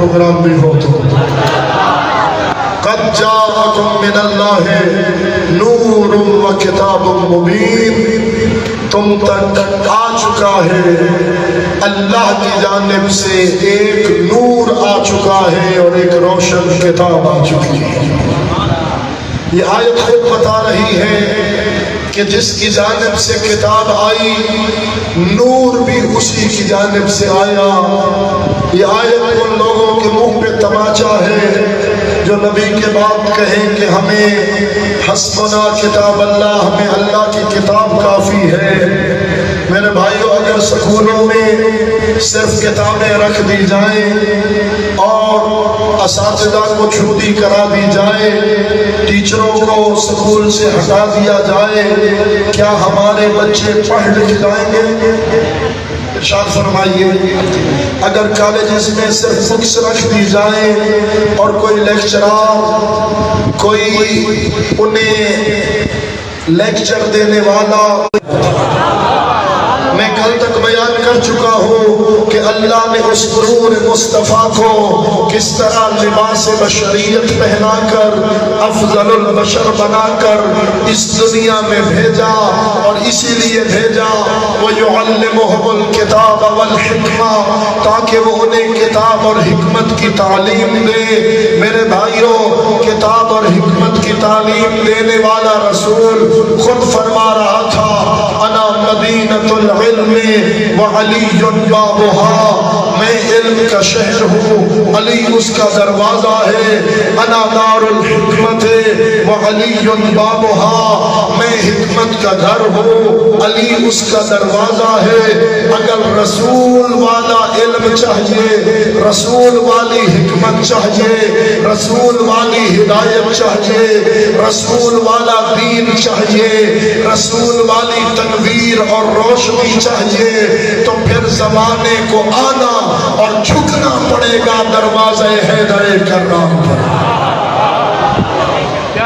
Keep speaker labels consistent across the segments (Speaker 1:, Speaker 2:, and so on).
Speaker 1: Programme بھی ہو تو قد جاءکم من اللہ نور و کتاب مبین، تم تک آ چکا ہے اللہ کی جانب سے ایک نور آ چکا ہے اور ایک روشن کتاب آ چکی ہے۔ یہ آیت خود بتا رہی ہے کہ جس کی جانب سے کتاب آئی نور بھی اسی کی جانب سے آیا۔ یہ آیت ان لوگوں کے منہ پہ تماچا ہے جو نبی کے بعد کہیں کہ ہمیں حسبنا کتاب اللہ، ہمیں اللہ کی کتاب کافی ہے۔ میرے بھائیو، اگر سکولوں میں صرف کتابیں رکھ دی جائیں اور اساتذہ کو چھٹی کرا دی جائے، ٹیچروں کو سکول سے ہٹا دیا جائے، کیا ہمارے بچے پڑھ لکھ جائیں گے؟ ارشاد فرمائیے۔ اگر کالجز میں صرف بکس رکھ دی جائیں اور کوئی لیکچرار، کوئی انہیں لیکچر دینے والا، میں کل تک بیان کر چکا ہوں کہ اللہ نے اس نور مصطفیٰ کو کس طرح لباس بشریت پہنا کر افضل البشر بنا کر اس دنیا میں بھیجا، اور اسی لیے بھیجا وَيُعَلِّمُهُمُ الْكِتَابَ وَالْحِكْمَةَ، تاکہ وہ انہیں کتاب اور حکمت کی تعلیم دے۔ میرے بھائیوں، کتاب اور حکمت کی تعلیم دینے والا رسول خود فرما رہا تھا انا مدینۃ العلم وعلی بابھا، میں علم کا شہر ہوں، علی اس کا دروازہ ہے۔ انا دار الحکمت وعلی بابھا، میں حکمت کا گھر ہوں، علی اس کا دروازہ ہے۔ اگر رسول والا علم چاہیے، رسول والی حکمت چاہیے، رسول والی ہدایت چاہیے، رسول والا دین چاہیے، رسول والی تنویر اور روشنی چاہیے، تو پھر زمانے کو آنا اور جھکنا پڑے گا دروازے حیدر کرام پر۔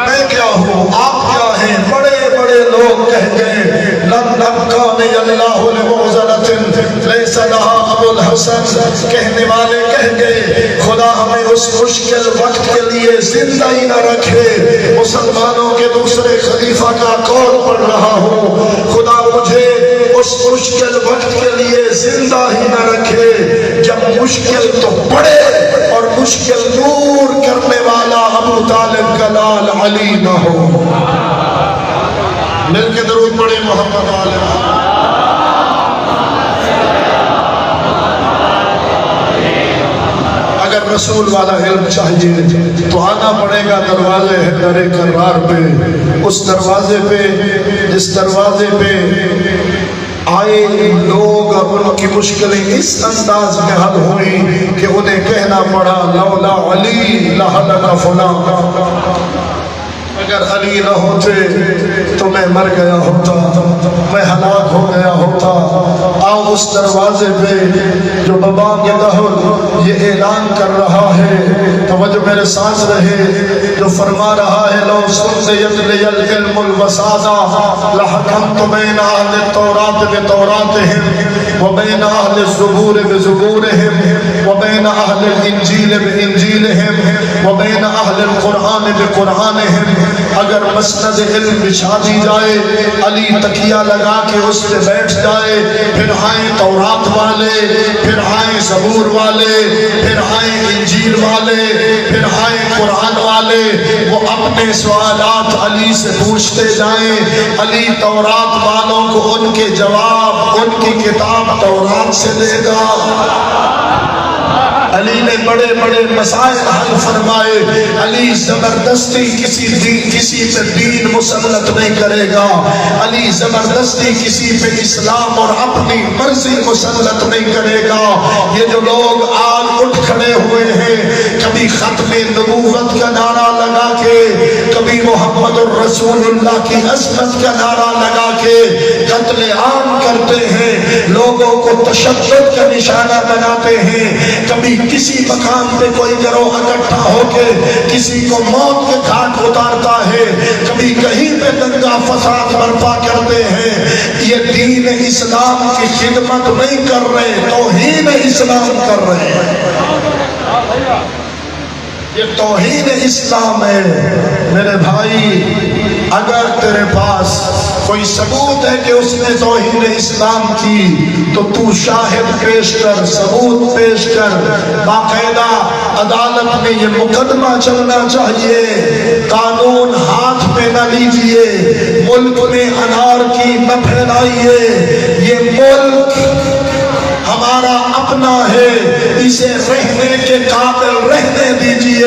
Speaker 1: میں کیا ہوں، آپ کیا ہیں؟ بڑے بڑے لوگ کہہ گئے لم نبقانی اللہ لمعزلۃ لیس لہا ابو الحسن، کہنے والے کہہ گئے خدا ہمیں اس مشکل وقت کے لیے زندہ ہی نہ رکھے۔ مسلمانوں کے دوسرے خلیفہ کا قول پڑھ رہا ہوں، خدا مجھے اس مشکل وقت کے لیے زندہ ہی نہ رکھے جب مشکل تو پڑے اور مشکل دور کرنے والا ابو طالب کا لال علی نہ ہو۔ مل کے درود پڑھے محمد عالم۔ اگر رسول والا علم چاہیے تو آنا پڑے گا دروازے حیدر کرار پہ، اس دروازے پہ جس دروازے پہ آئے لوگ اور ان کی مشکلیں اس انداز میں حل ہوئی کہ انہیں کہنا پڑا لولا علی لہلک فلاں، اگر علی نہ ہوتے تو میں مر گیا ہوتا، میں ہلاک ہو گیا ہوتا۔ آؤ اس دروازے پہ جو بباغ دہر یہ اعلان کر رہا ہے، توجہ میرے ساتھ رہے، جو فرما رہا ہے لو سنزیت لی العلم الوسادہ لحکمت بین اہل التورات بتوراتہم وبین اہل الزبور بزبورہم وبین اہل الانجیل بانجیلہم وبین اہل القرآن بقرآنہم۔ اگر مسند علم بچھا دی جائے، علی تکیہ لگا کے اس پہ بیٹھ جائے، پھر آئیں تورات والے، پھر آئیں زبور والے، پھر آئیں انجیل والے، پھر آئیں قرآن والے، وہ اپنے سوالات علی سے پوچھتے جائیں، علی تورات والوں کو ان کے جواب ان کی کتاب تورات سے دے گا۔ علی نے بڑے بڑے مسائل حل فرمائے، علی زبردستی کسی پہ دین مسلط نہیں کرے گا، علی زبردستی کسی پہ اسلام اور اپنی مرضی مسلط نہیں کرے گا۔ یہ جو لوگ آج اٹھ کھڑے ہوئے ہیں، کبھی ختم نبوت کا نعرہ لگا کے، کبھی محمد الرسول اللہ کی عظمت کا نعرہ لگا کے قتل عام کرتے ہیں، لوگوں کو تشدد کا نشانہ بناتے ہیں، کبھی کسی مقام پہ کوئی گروہ اکٹھا ہو کے کسی کو موت کے گھاٹ اتارتا ہے، کبھی کہیں پہ دنگا فساد برپا کرتے ہیں۔ یہ دین اسلام کی خدمت نہیں کر رہے، توہین اسلام کر رہے ہیں۔ یہ توہین اسلام ہے میرے بھائی۔ اگر تیرے پاس کوئی ثبوت ہے کہ اس نے توہین اسلام کی تو تو شاہد پیش کر، ثبوت پیش کر۔ باقاعدہ عدالت میں یہ مقدمہ چلنا چاہیے، قانون ہاتھ پہ نہ لیجئے، ملک میں انارکی نہ پھیلائیے۔ یہ ملک ہمارا اپنا ہے، اسے رہنے کے قابل رہنے دیجئے۔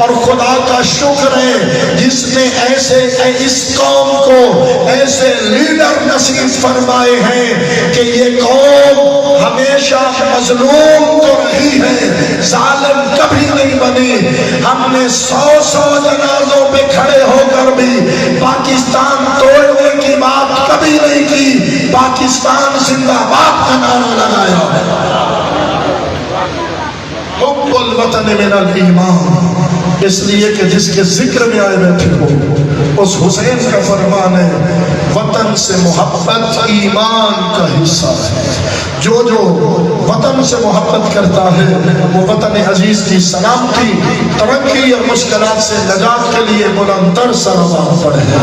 Speaker 1: اور خدا کا شکر ہے جس نے ایسے اس قوم کو ایسے لیڈر نصیب فرمائے ہیں کہ یہ قوم ہمیشہ مظلوم تو رہی ہے، ظالم کبھی نہیں بنی۔ ہم نے 100 جنازوں پہ کھڑے ہو کر بھی پاکستان توڑنے کی بات کبھی نہیں کی، پاکستان زندہ باد کا نعرہ لگایا۔ حب الوطن من الایمان، اس لیے کہ جس کے ذکر میں آئے بیٹھے ہو اس حسین کا فرمان ہے وطن سے محبت ایمان کا حصہ ہے۔ جو وطن سے محبت کرتا ہے وہ وطن عزیز کی سلامتی، ترقی اور مشکلات سے نجات کے لیے بلندتر صلوات پڑھے۔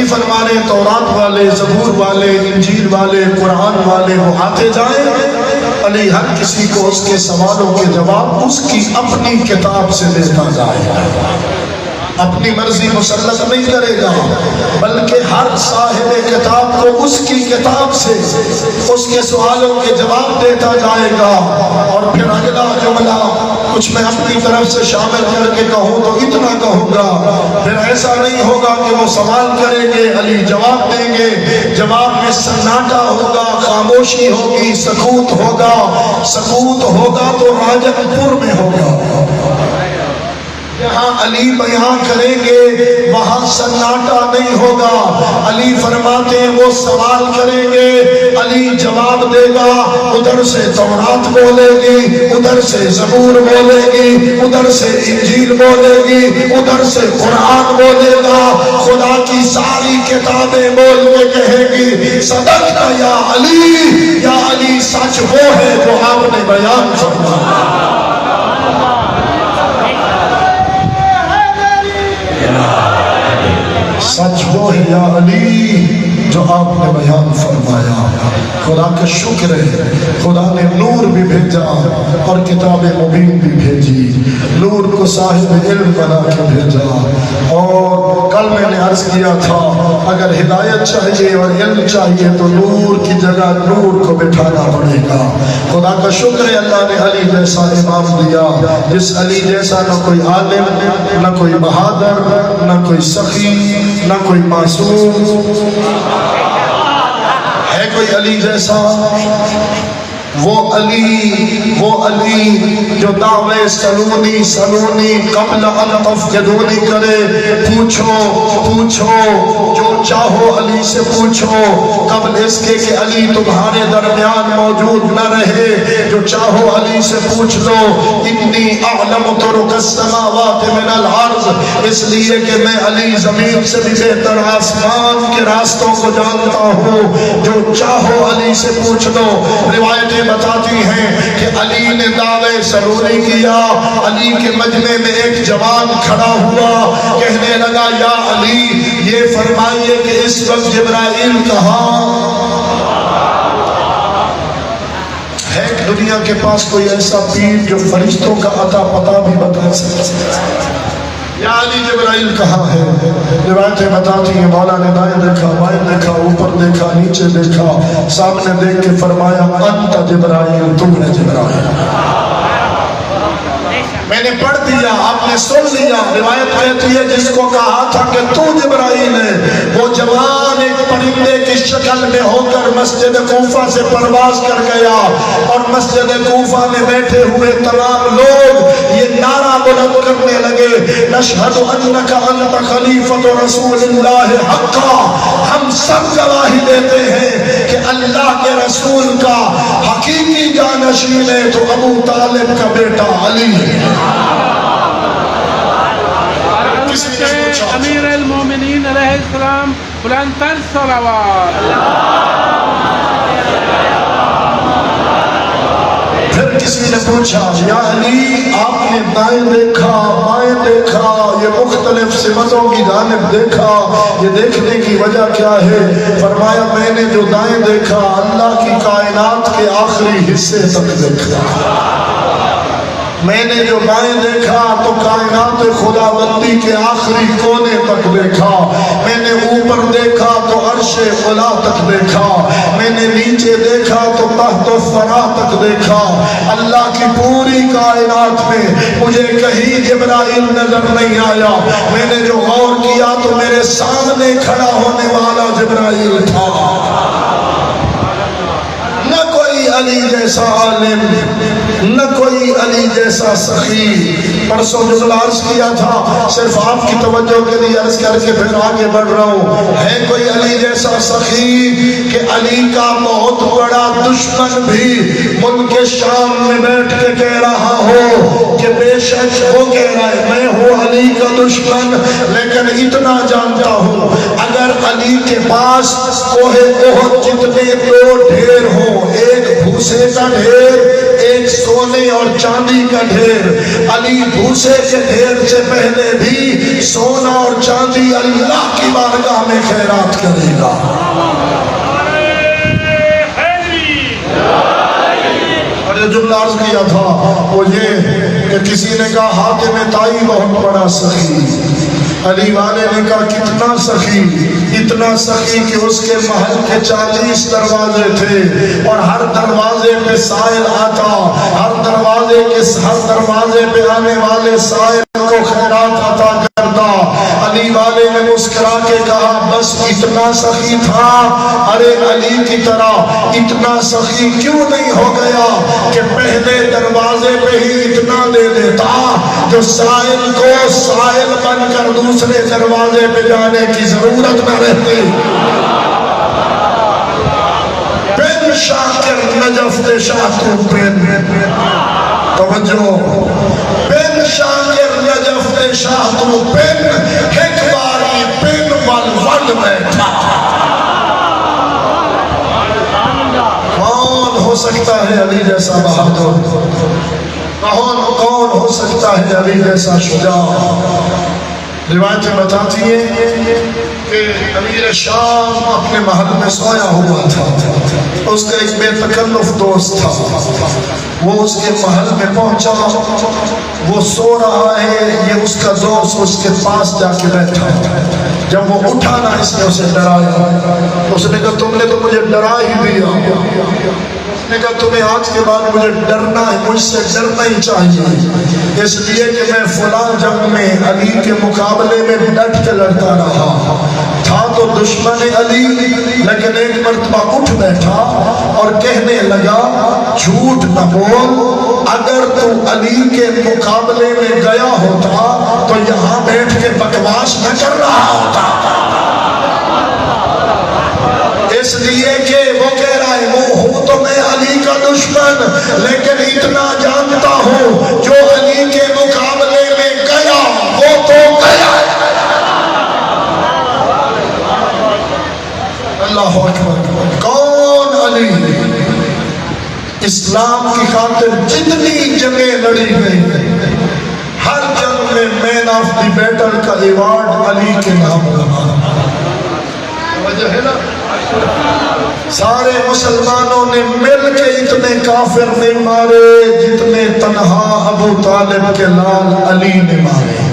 Speaker 1: فرمانے تورات والے، زبور والے، انجیل والے، قرآن والے وہ آتے جائیں، علی ہر کسی کو اس کے سوالوں کے جواب اس کی اپنی کتاب سے دیتا جائے۔ اپنی مرضی مسلط نہیں کرے گا بلکہ ہر صاحب کتاب کو اس کی کتاب سے اس کے سوالوں کے جواب دیتا جائے گا۔ اور پھر اگلا جملہ کچھ میں اپنی طرف سے شامل کر کے کہوں تو اتنا کہوں گا، پھر ایسا نہیں ہوگا کہ وہ سوال کریں گے علی جواب دیں گے، جواب میں سناٹا ہوگا، خاموشی ہوگی، سکوت ہوگا۔ سکوت ہوگا تو راجن پور میں ہوگا، یہاں علی بیان کریں گے وہاں سناٹا نہیں ہوگا۔ علی فرماتے ہیں وہ سوال کریں گے، علی جواب دے گا، ادھر سے تورات بولے گی، ادھر سے زبور بولے گی، ادھر سے انجیل بولے گی، ادھر سے قرآن بولے گا، خدا کی ساری کتابیں بول کے کہے گی صدقت یا علی، یا علی سچ وہ ہے جو آپ نے بیان فرمایا۔ سچ وہ ہے یا علی جو آپ نے بیان فرمایا۔ خدا کا شکر ہے خدا نے نور بھی بھیجا اور کتاب مبین بھی بھیجی، نور کو صاحب علم بنا کے بھیجا۔ اور کل میں نے عرض کیا تھا اگر ہدایت چاہیے اور علم چاہیے تو نور کی جگہ نور کو بٹھانا پڑے گا۔ خدا کا شکر ہے اللہ نے علی جیسا امام دیا، جس علی جیسا نہ کوئی عالم، نہ کوئی بہادر، نہ کوئی سخی، نہ کوئی معصوم ہے کوئی علی جیسا۔ وہ علی جو دعوے سلونی قبل ان تفقدونی کرے، پوچھو جو چاہو علی سے پوچھو قبل اس کے کہ علی تمہارے درمیان موجود نہ رہے، جو چاہو علی سے پوچھ لو۔ انی اعلم طرق السماوات من الارض، اس لیے کہ میں علی زمین سے بھی بہتر آسمان کے راستوں کو جانتا ہوں، جو چاہو علی سے پوچھ لو۔ روایتیں بتاتی ہیں کہ علی نے دعوے سلونی کیا، علی کے مجمع میں ایک جوان کھڑا ہوا، کہنے لگا یا علی یہ فرمائیے کہ اس وقت جبرائیل کہاں ہے؟ دنیا کے پاس کوئی ایسا پیر جو فرشتوں کا عطا پتہ بھی بتا سکے؟ یا علی جبرائیل کہاں ہے؟ روایتیں بتاتی ہیں مولا نے دائیں دیکھا، بائیں دیکھا، اوپر دیکھا، نیچے دیکھا، سامنے دیکھ کے فرمایا انت جبرائیل، تم نے جبرائیل۔ میں نے پڑھ دیا، آپ نے سن لیا۔ روایت کہتی ہے جس کو کہا تھا کہ تو جبرائیل ہے، وہ جوان ایک پرندے کی شکل میں ہو کر مسجد کوفہ سے پرواز کر گیا، اور مسجد کوفہ میں بیٹھے ہوئے تمام لوگ یہ نعرہ بلند کرنے لگے نشہد انک انت خلیفۃ رسول اللہ حقا، ہم سب گواہی دیتے ہیں کہ اللہ کے رسول کا حقیقی جانشین ہے تو ابو طالب کا بیٹا علی ہے۔
Speaker 2: امیر المومنین علیہ السلام بلندتر صلوات۔
Speaker 1: کسی نے پوچھا یا علی آپ نے دائیں دیکھا بائیں دیکھا یہ مختلف سمتوں کی جانب دیکھا، یہ دیکھنے کی وجہ کیا ہے؟ فرمایا میں نے جو دائیں دیکھا اللہ کی کائنات کے آخری حصے تک دیکھا، میں نے جو بائیں دیکھا تو کائنات خداوندی کے آخری کونے تک دیکھا، میں نے اوپر دیکھا تو عرش خلا تک دیکھا، میں نے نیچے دیکھا تو تحت و ثری تک دیکھا، اللہ کی پوری کائنات میں مجھے کہیں جبرائیل نظر نہیں آیا، میں نے جو غور کیا تو میرے سامنے کھڑا ہونے والا جبرائیل تھا، نہ کوئی علی جیسا عالم، نہ کوئی علی جیسا سخی۔ پرسوں جو عرض کیا تھا صرف آپ کی توجہ کے لیے عرض کر کے پھر آگے بڑھ رہا ہوں، ہے کوئی علی جیسا سخی کہ علی کا بہت بڑا دشمن بھی ملک شام میں بیٹھ کے کہہ رہا ہو کہ بے شک وہ کہہ رہا ہے میں ہوں علی کا دشمن، لیکن اتنا جانتا ہوں اگر علی کے پاس کوہ احد جتنے دو ڈھیر ہوں، ایک بھوسے کا ڈھیر ایک سونے اور چاندی کا ڈھیر، علی بھوسے کے ڈھیر سے پہلے بھی سونا اور چاندی اللہ کی بارگاہ میں خیرات کرے گا۔ اور جو جملہ عرض کیا تھا وہ یہ کہ کسی نے کہا حاتم طائی بہت بڑا سخی، علی والے نے کہا کتنا سخی؟ اتنا سخی کہ اس کے محل کے 40 دروازے تھے اور ہر دروازے پہ سائل آتا، ہر دروازے پہ آنے والے سائل کو خیرات عطا کرتا۔ علی والے نے مسکرا کے کہا بس اتنا سخی تھا؟ ارے علی کی طرح اتنا سخی کیوں نہیں ہو گیا کہ پہلے دروازے پہ ہی اتنا دے دیتا جو سائل کو سائل بن کر دوسرے دروازے پہ جانے کی ضرورت نہ رہتی۔ بن شاکر نجف دے شاہ تو بن توجہ، بن شاکر نجف دے شاہ تو بن ایک باری بن والول بیٹھا۔ کون ہو سکتا ہے علی جیسا بہادر؟ کون ہو سکتا ہے علی جیسا شجاع؟ روایتیں بتاتی ہیں کہ امیر شام اپنے محل میں سویا ہوا تھا، اس کا ایک بے تکلف دوست تھا، وہ اس کے محل میں پہنچا، وہ سو رہا ہے، یہ اس کا دوست اس کے پاس جا کے بیٹھا، جب وہ اٹھا نا اس نے اسے ڈرایا، اس نے کہا تم نے تو مجھے ڈرا ہی دیا، اس نے کہا تمہیں آج کے بعد مجھے ڈرنا ہے، مجھ سے ڈرنا ہی چاہیے، اس لیے کہ میں فلاں جنگ میں علی کے مقابلے میں ڈٹ کے لڑتا رہا تھا تو دشمن علی، لیکن ایک مرتبہ اٹھ بیٹھا اور کہنے لگا جھوٹ نہ بول، اگر تو علی کے مقابلے میں گیا ہوتا تو یہاں بیٹھ کے بکواس نہ کر رہا ہوتا، اس لیے کہ وہ کہہ رہا ہے وہ ہوں تو میں علی کا دشمن، لیکن اتنا جانتا ہوں جو علی کے مقابلے میں گیا وہ تو گیا۔ اللہ اکبر، کون علی؟ اسلام کی خاطر جتنی جنگیں لڑی گئی ہر جنگ میں مین آف دی بیٹل کا ایوارڈ علی کے نام لگا۔ وجہ ہے نا سارے مسلمانوں نے مل کے اتنے کافر نہیں مارے جتنے تنہا ابو طالب کے لال علی نے مارے۔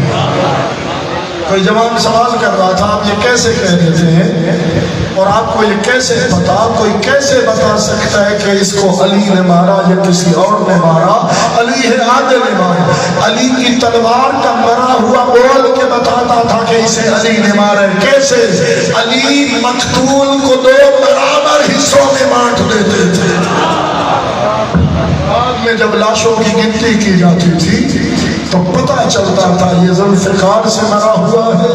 Speaker 1: کوئی جوان سوال کر رہا تھا آپ یہ کیسے کہہ دیتے ہیں اور آپ کو یہ کیسے پتا، کوئی کیسے بتا سکتا ہے کہ اس کو علی نے مارا یا کسی اور نے مارا؟ علی ہے عادل امام، علی کی تلوار کا مرا ہوا بول کے بتاتا تھا کہ اسے علی نے مارا ہے۔ کیسے؟ علی مقتول کو 2 برابر حصوں میں بانٹ دیتے تھے، بعد میں جب لاشوں کی گنتی کی جاتی تھی تو پتہ چلتا تھا یہ ذوالفقار سے مرا ہوا ہے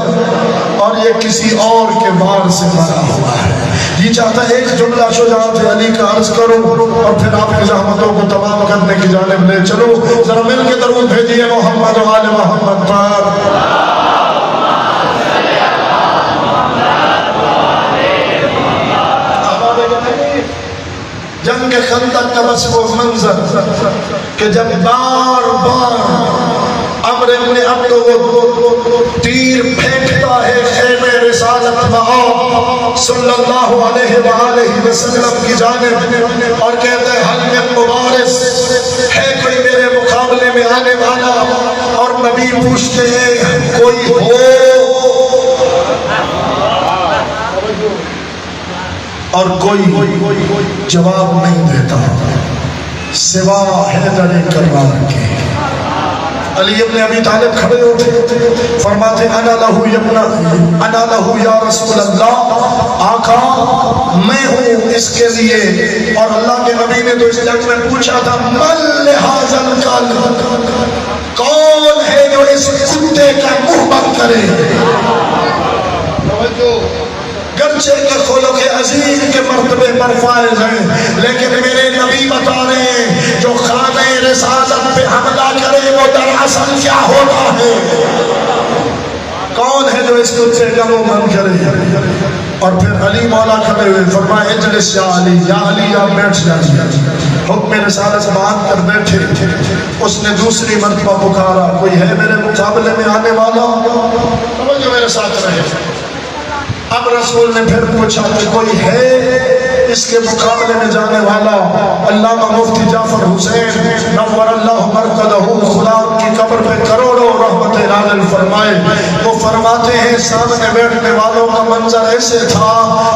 Speaker 1: اور یہ کسی اور کے وار سے مرا ہوا ہے۔ یہ چاہتا ہے ایک جملہ شجاعت علی کا عرض کروں اور پھر آپ کی زحمتوں کو تمام کرنے کی جانب لے چلو، ذرا مل کے درود بھیجیے محمد و آل محمد پر۔ جنگ خندق کا بس وہ منظر کہ جب بار بار عمرو ابن عبد وہ تیر پھینکتا ہے خیمہ رسالت بہا صلی اللہ علیہ وآلہ وسلم کی جانب اور کہتا ہے حل من مبارز، ہے کوئی میرے مقابلے میں آنے والا؟ اور نبی پوچھتے ہیں کوئی ہو؟ اور کوئی جواب نہیں دیتا سوا حیدر کرار کے۔ علی ابن ابی طالب کھڑے ہوتے فرماتے انا لہو یبنا انا لہو یا رسول اللہ، آقا میں ہوں اس کے لیے۔ اور اللہ کے نبی نے تو اس جنگ میں پوچھا تھا من لہذا الکلب، کون ہے جو اس کتے کا منہ بند کرے؟ گرچہ کہ خلق عظیم کے مرتبے پر فائز ہیں، لیکن میرے نبی بتا رہے ہیں جو خانہ رسالت پہ حملہ کرے وہ دراصل کیا ہوتا ہے؟ کون ہے جو اس کتے کا منہ بند کرے؟ اور پھر علی مولا کھڑے ہوئے فرمایا اجلس یا علی، یا علی آپ بیٹھ جائیے۔ حکم رسالت باندھ کر بیٹھے، اس نے دوسری مرتبہ پکارا کوئی ہے میرے مقابلے میں آنے والا؟ جو میرے ساتھ رہے۔ اب رسول نے پھر پوچھا کہ کوئی ہے اس کے مقابلے میں جانے والا؟ علامہ مفتی جعفر حسین نور اللہ مرقدہ، خدا ان کی قبر پہ کروڑوں رحمت نازل فرمائے، وہ فرماتے ہیں سامنے بیٹھنے والوں کا منظر ایسے تھا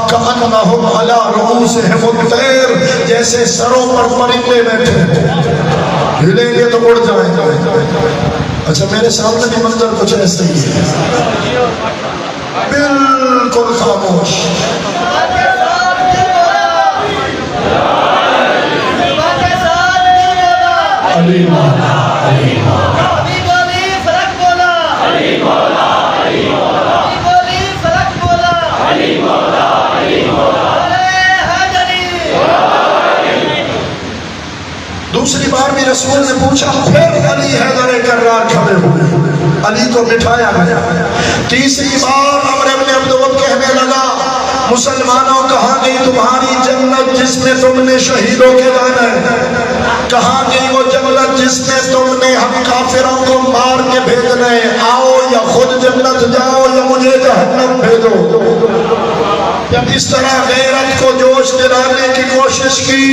Speaker 1: کأنہم علی رؤوسہم الطیر، جیسے سروں پر پرندے بیٹھے ہلیں گے تو اڑ جائیں گے۔ اچھا میرے سامنے بھی منظر کچھ ایسے ہی ہے، بالکل خاموش۔ علی مولا علی مولا علی بولی فرق بولا علی مولا علی مولا علی بولی فرق بولا علی مولا علی مولا دوسری بار بھی رسول نے پوچھا، پھر علی حیدر کرار کھڑے ہوئے، علی کو بٹھایا گیا۔ تیسری بار عمرو ابن عبد وہب کہنے لگا مسلمانوں کہاں گئی تمہاری جنت جس میں تم نے شہیدوں کے لانا ہے؟ کہاں گئی وہ جنت جس میں تم نے ہم کافروں کو مار کے بھیجنا ہے؟ آؤ یا خود جنت جاؤ یا مجھے جہنم بھیجو۔ جب اس طرح غیرت کو جوش دلانے کی کوشش کی،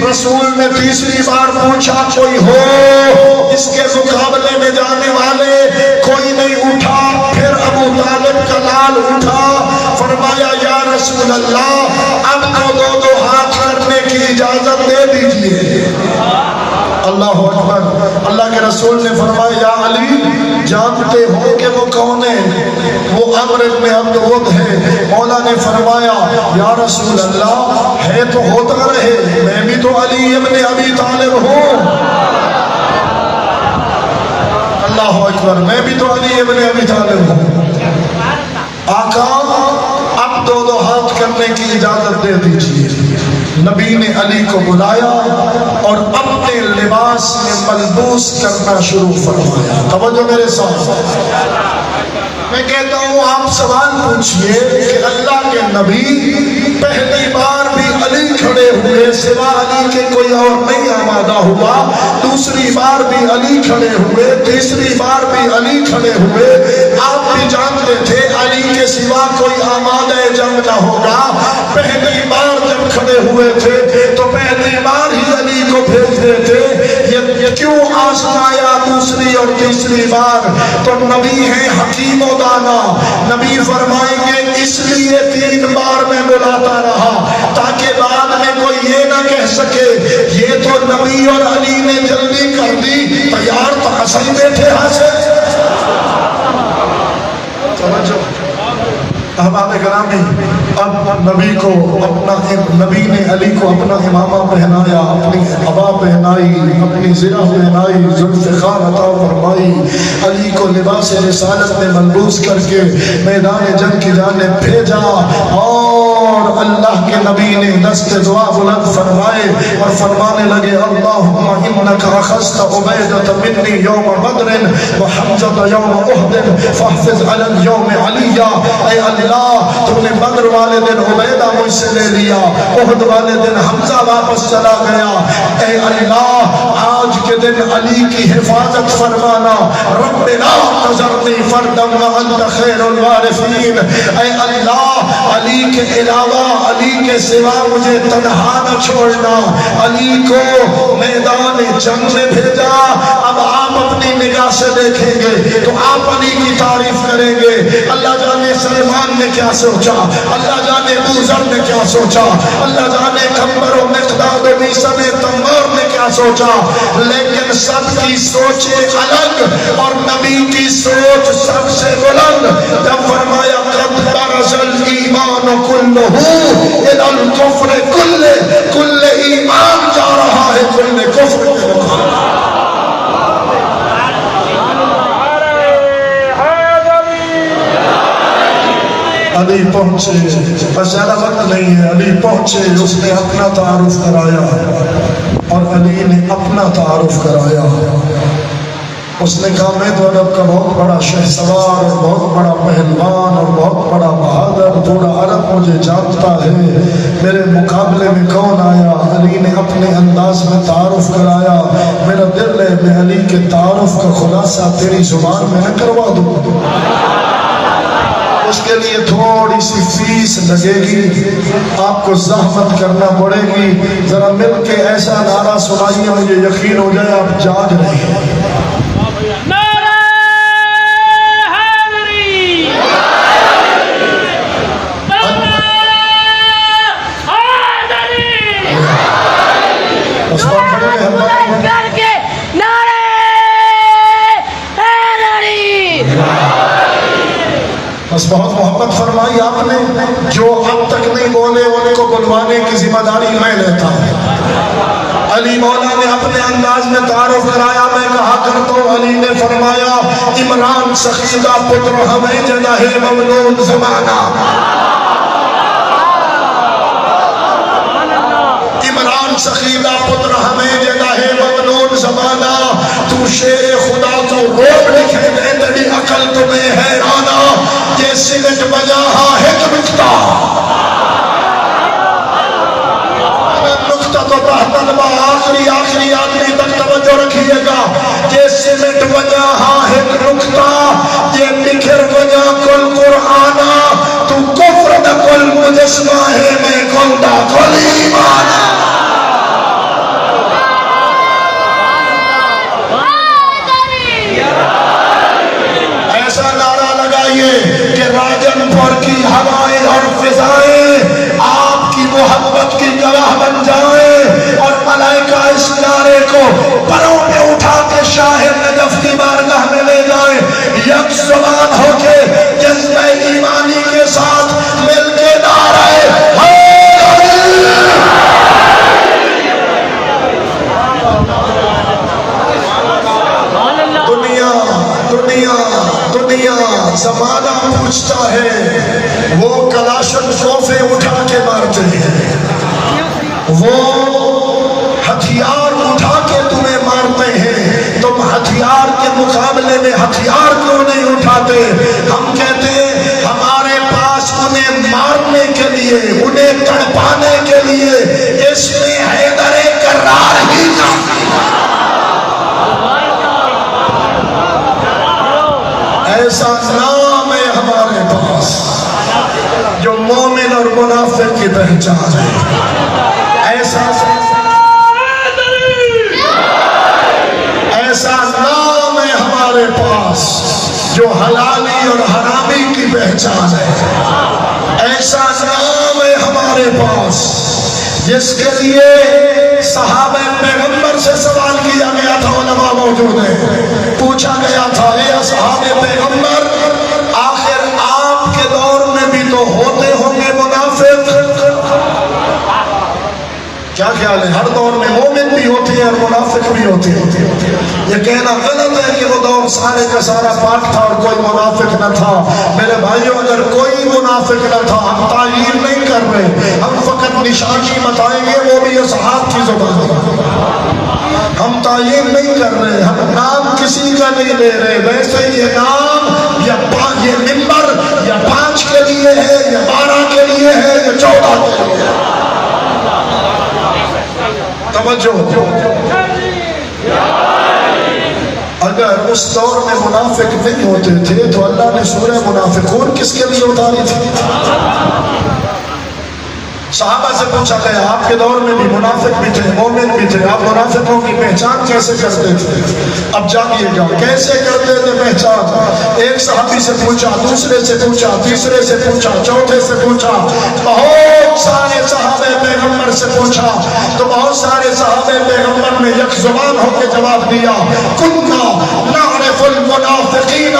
Speaker 1: رسول نے تیسری بار پوچھا کوئی ہو اس کے مقابلے میں جانے والے؟ کوئی نہیں اٹھا۔ پھر ابو طالب کا لال اٹھا، فرمایا یا رسول اللہ اب تو دو ہاتھ کرنے کی اجازت دے دیجئے۔ اللہ اکبر۔ اللہ کے رسول نے فرمایا یا علی جانتے ہو کہ وہ کون ہے؟ وہ عمرو بن عبد وہب ہے۔ مولا نے فرمایا یا رسول اللہ ہے تو ہوتا رہے، میں بھی تو علی ابن ابی طالب ہوں۔ اللہ اکبر، میں بھی تو علی ابن ابی طالب ہوں۔ آقا اب دو ہاتھ کرنے کی اجازت دے دیجئے۔ نبی نے علی کو بلایا اور اپنے لباس میں ملبوس کرنا شروع فرمایا۔ توجہ میرے ساتھ، میں کہتا ہوں آپ سوال پوچھئے کہ اللہ کے نبی پہلی بار بھی علی کھڑے ہوئے، سوا علی کے کوئی اور نہیں آمادہ ہوا، دوسری بار بھی علی کھڑے ہوئے، تیسری بار بھی علی کھڑے ہوئے، آپ بھی جانتے تھے علی کے سوا کوئی آمادہ جنگ نہ ہوگا۔ پہلی بار جب کھڑے ہوئے تھے تو پہلی بار ہی علی کو بھیج دیتے، یہ کیوں آزمایا دوسری اور تیسری بار؟ تو نبی ہیں حکیم و دانا، نبی فرمائیں گے اس لیے 3 بار میں بلاتا رہا تاکہ بعد میں کوئی یہ نہ کہہ سکے یہ تو نبی اور علی نے جلدی کر دی، تیار تو حسن بیٹھے حاصل۔ احباب گرامی، اب نبی نے علی کو اپنا امامہ پہنایا، اپنی عبا پہنائی، اپنی زرہ پہنائی، ذوالفقار عطا فرمائی، علی کو لباس رسالت میں ملبوس کر کے میدان جنگ کی جانب بھیجا، اور اللہ کے نبی نے دست دعا بلند فرمائے اور فرمانے لگے اللہم انکا اخذت عبیدۃ منی یوم بدر وحمزۃ یوم احد فاحفظ علی اليوم علیہ، اے اللہ تو نے بدر والے دن عبیدہ مجھ سے لے لیا، احد والے دن حمزہ واپس چلا گیا، اے اللہ آج کے دن علی کی حفاظت فرمانا، رب لا تذرنی فردا وانت خیر الوارثین، اے اللہ علی کے علاوہ علی کے سوا مجھے تنہا نہ چھوڑنا، علی کو میدان جنگ میں بھیجا، اب آپ اپنی نگاہ سے دیکھیں گے تو آپ علی کی تعریف کریں گے، اللہ جانے سلیمان نے کیا سوچا، اللہ جانے ابو ذر نے کیا سوچا، اللہ جانے کمبر و مقداد و میثم تمار نے کیا سوچا، لیکن سب کی سوچیں الگ اور نبی کی سوچ سب سے بلند، جب فرمایا قد برز الایمان کلہ الی الکفر کلہ، کل ایمان جا رہا ہے کل کفر کے مقابلے۔ علی پہنچے، بس زیادہ وقت نہیں ہے، علی پہنچے، اس نے اپنا تعارف کرایا اور علی نے اپنا تعارف کرایا، اس نے کہا میں تو عرب کا بہت بڑا شہسوار اور بہت بڑا پہلوان اور بہت بڑا بہادر، پورا عرب مجھے جانتا ہے، میرے مقابلے میں کون آیا؟ علی نے اپنے انداز میں تعارف کرایا، میرا دل ہے میں علی کے تعارف کا خلاصہ تیری زبان میں نہ کروا دوں، اس کے لیے تھوڑی سی فیس لگے گی، آپ کو زحمت کرنا پڑے گی، ذرا مل کے ایسا نعرہ سنائیے مجھے یقین ہو جائے آپ جاگ رہے ہیں۔ بس بہت محبت فرمائی آپ نے، جو اب تک نہیں بولے ان کو بلوانے کی ذمہ داری میں لیتا ہوں۔ علی مولا نے اپنے انداز میں تعارف کرایا، میں کہا کرتا ہوں، علی نے فرمایا عمران سخیدہ پتر ہمیں جنہ ممنون زمانہ، عمران سخیدہ پتر ہمیں جنہ ممنون زمانہ، تو شیر خدا تو روب لکھے دے تیری عقل تمہیں حیرانہ، یہ سمٹ بجاہا ہے نکتہ، نکتہ تو تحت با آخری آدمی تک توجہ رکھیے گا، یہ سمٹ بجاہا ہے نکتہ، یہ بکھر بجا کل قرآنہ، تو کفر دا کل مجسمہ ہے میں کل دا کل ایمانہ۔ کہ راجن پور کی ہوائیں اور فضائیں آپ کی محبت کی گواہ بن جائیں، اور ملائکہ اس نعرے کو پروں میں اٹھا کے شاہ نجف کی بارگاہ میں لے جائیں، یک زبان ہو کے جذبہ ایمانی کے ساتھ مل کے نعرہ زمانہ پوچھتا ہے، وہ کلاشن صوفے اٹھا کے مارتے ہیں، وہ ہتھیار اٹھا کے تمہیں مارتے ہیں، تم ہتھیار کے مقابلے میں ہتھیار کیوں نہیں اٹھاتے؟ ہم کہتے ہیں ہمارے پاس انہیں مارنے کے لیے، انہیں تڑپانے کے لیے اس میں حیدر کرار ہی کافی ہے۔ ایسا نام ہے ہمارے پاس جو مومن اور منافق کی پہچان ہے، ایسا نام ہے ہمارے پاس جو حلالی اور حرامی کی پہچان ہے، ایسا نام ہے ہمارے پاس جس کے لیے صحابہ پیغمبر سے سوال کیا گیا تھا، علماء موجود ہیں، پوچھا گیا تھا اے اصحاب پیغمبر آخر آپ کے دور میں بھی تو ہوتے ہوں گے منافق؟ کیا خیال ہے ہر دور میں مومن بھی ہوتے ہیں اور منافق بھی ہوتے ہیں. یہ کہنا غلط ہے کہ وہ دور سارے کا سارا پاک تھا اور کوئی منافق نہ تھا. میرے بھائیوں اگر کوئی منافق نہ تھا ہم تعیین نہیں کر رہے, ہم فقط نشانی بتائیں گے, وہ بھی اصحاب کی زبان ہے. ہم تعیین نہیں کر رہے, ہم نام کسی کا نہیں لے رہے. ویسے یہ نام یہ منبر یا 5 کے لیے ہے یا 12 کے لیے ہے یا 14 کے لیے ہے. توجہ. اگر اس دور میں منافق نہیں ہوتے تھے تو اللہ نے سورہ منافقون کس کے لیے اتاری تھی؟ صحابہ سے پوچھا گیا آپ کے دور میں بھی منافق بھی تھے, مومن بھی تھے, آپ منافقوں کی پہچان کیسے کرتے تھے؟ اب جانیے گا کیسے کرتے تھے پہچان. ایک صحابی سے پوچھا, دوسرے سے پوچھا, تیسرے سے پوچھا, چوتھے سے پوچھا, بہت سارے صحابہ پیغمبر سے پوچھا تو بہت سارے صحابہ پیغمبر نے یک زبان ہو کے جواب دیا, کننا نعرف المنافقین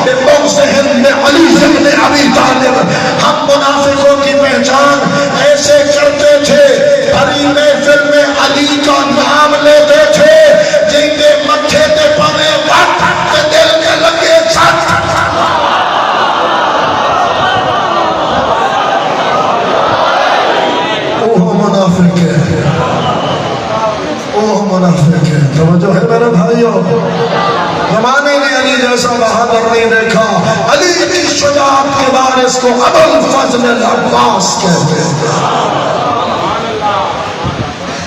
Speaker 1: ببغضهم لعلی بن ابی طالب. ہم منافقوں کی پہچان ایسے کرتے تھے, بھری محفل میں علی کا نام لیتے تھے, جن کے متھے تے پوے وقت تے دل کے لگے ساتھ. اوہ منافق ہے, اوہ منافق ہے. توجہ ہے میرے بھائیوں, زمانے نے علی جیسا بہادر نہیں دیکھا. علی کی شجاعت کے وارث کو ابو الفضل العباس کہتے ہیں.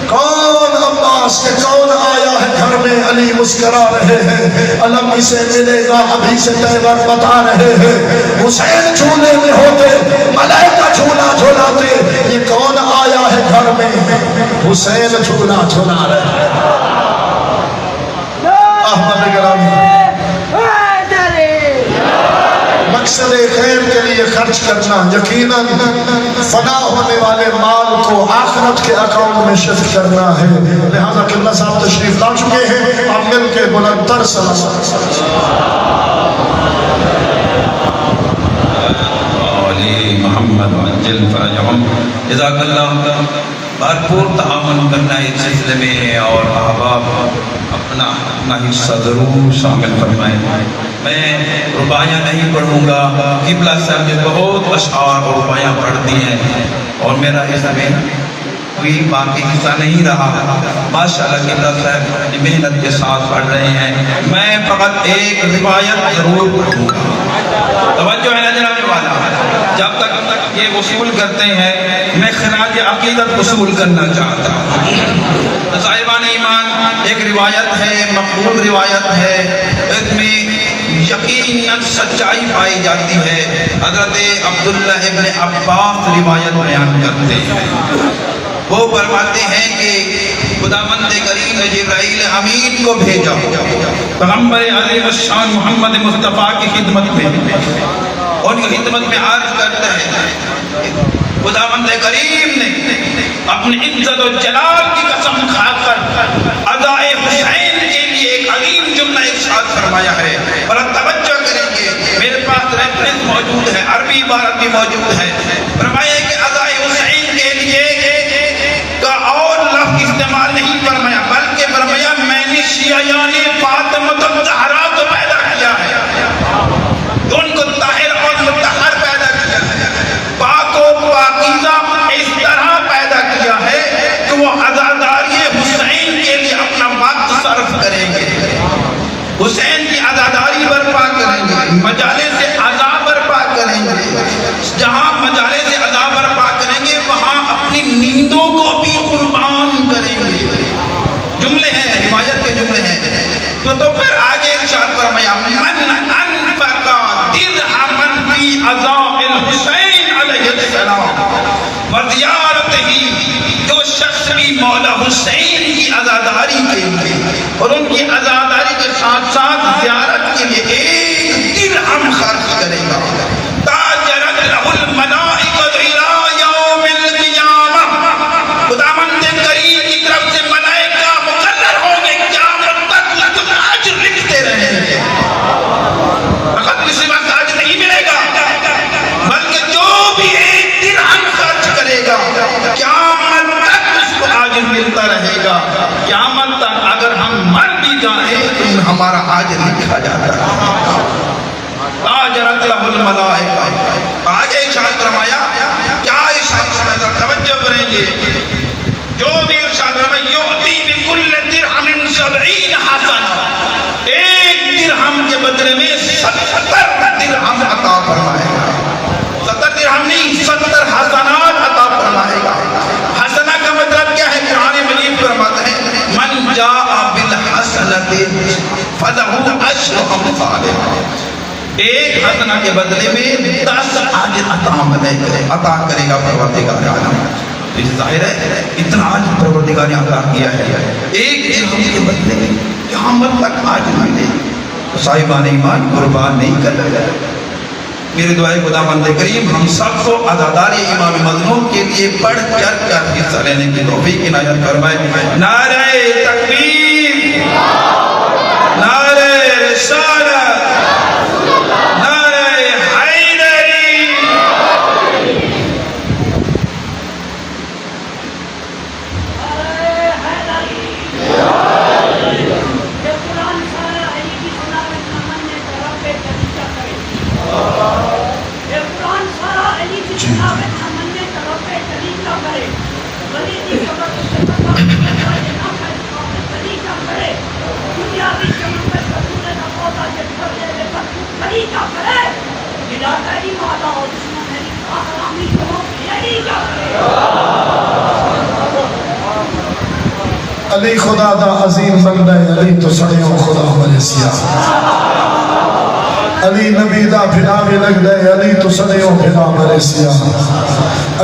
Speaker 1: کون عباس کے کون آیا ہے گھر میں, علی مسکرا رہے ہیں, علم اسے ملے گا ابھی سے تیور بتا رہے ہیں. حسین جھولے میں ہوتے, ملائکہ جھولا جھولاتے, یہ کون آیا ہے گھر میں, حسین جھولا جھولا رہے ہیں. احمد گرامی, مقصد خیر کے لیے خرچ کرنا یقیناً فنا ہونے والے مال کو آخرت کے اکاؤنٹ میں شفٹ کرنا ہے. لہذا قبلہ صاحب تشریف لا چکے ہیں, آپ مل کے بلندتر سلام
Speaker 2: علی محمد عجل فرجہم. جزاک اللہ. بھرپور تعاون کرنا اس سلسلے میں اور احباب اپنا حصہ ضرور شامل فرمائیں. میں رباعیاں نہیں پڑھوں گا, قبلہ صاحب نے بہت اشعار اور رباعیاں پڑھ دی ہیں اور میرا حصہ میں کوئی باقی حصہ نہیں رہا. ماشاءاللہ قبلہ صاحب محنت کے ساتھ پڑھ رہے ہیں. میں فقط ایک روایت ضرور پڑھوں گا. توجہ ہے نا جناب والا, جب تک یہ وصول کرتے ہیں میں خراج عقیدت وصول کرنا چاہتا ہوں. صاحبان ایمان ایک روایت ہے, مقبول روایت ہے, اس میں یقیناً سچائی پائی جاتی ہے. حضرت عبداللہ ابن عباس روایت بیان کرتے ہیں. وہ فرماتے ہیں کہ خداوند کریم نے جبرائیل امین کو بھیجا پیغمبر عظیم الشان محمد مصطفیٰ کی خدمت میں, ان کی خدمت میں عرض کرتا ہے خداوند کریم نے اپنی عزت و جلال کی قسم کھا کر ادائے حسین کے لیے ایک عظیم جملہ ارشاد فرمایا ہے. اور توجہ کریں گے, میرے پاس ریفرنس موجود ہے, عربی عبارت بھی موجود ہے. فرمایا کہ ادائے حسین کے لیے کا اور لفظ استعمال نہیں فرمایا, بلکہ فرمایا میں نے شیعیان فاطمہ الزہرا کو پیدا کیا ہے, ان کو طاہر اور مطہر پیدا کیا ہے, پاک و پاکیزہ اس طرح پیدا کیا ہے کہ وہ عزاداری حسین کے لیے اپنا وقت صرف کریں گے, حسین کی عزاداری برپا کریں گے, مجالس عزا برپا کریں گے. جہاں مجالس عزا برپا کریں گے وہاں اپنی نیندوں کو بھی قربان کریں گے. جملے ہیں, روایت کے جملے ہیں. تو پھر آگے ارشاد فرمایا من انفق درہما فی عزاء الحسین علیہ السلام وزیارتہ, جو شخص بھی مولا حسین کی عزاداری کے لیے اور ان کی عزاداری کے ساتھ ساتھ زیارت کے لیے ایک درہم خرچ کرے گا, تاجرت لہ الملائکۃ الی یوم القیامہ, خداوند کریم کی طرف سے ملائکہ مقرر ہوں گے قیامت تک لکھ اجر لکھتے رہیں گے. فقط کسی وقت اجر نہیں ملے گا, بلکہ جو بھی ایک درہم خرچ کرے گا قیامت تک اس کو اجر ملے آج لکھا جاتا ہے. آج رتلہ الملائکہ. آج ارشاد فرمایا, کیا ارشاد فرمایا, توجہ کریں گے, جو بھی ارشاد فرمایا یؤتی بکل درہم 70 حسنہ, ایک درہم کے بدلے میں 70 درہم عطا فرمائے گا. 70 درہم نہیں, 70 حسنات عطا فرمائے گا. حسنہ کا مطلب کیا ہے؟ قرآن مجید فرماتا ہے من جاء بالحسنۃ فلہ عشر امثالہا. ایک حسنہ کے بدلے میں 10 اجر عطا کرے گا پروردگار عالم. تو یہ ظاہر ہے اتنا آج پروردگار نے عطا کیا ہے, ایک درہم کے بدلے میں قیامت تک آج ملے. تو صاحبان ایمان قربان نہیں کر لگا. میرے دعائے خداوند کریم ہم سب کو عزاداری امام مظلوم کے لیے بڑھ چڑھ کر حصہ لینے کی توفیق عنایت فرمائے. نعرہ تکبیر, نعرہ رسالت, نعرہ حیدری.
Speaker 1: علی خدا دا عظیم بندہ ہے, علی تو سڑیوں خدا ملے سیاہ. علی نبی دا بھنا بھی لگ دے, علی تو سڑیوں بھنا مرے سیاہ.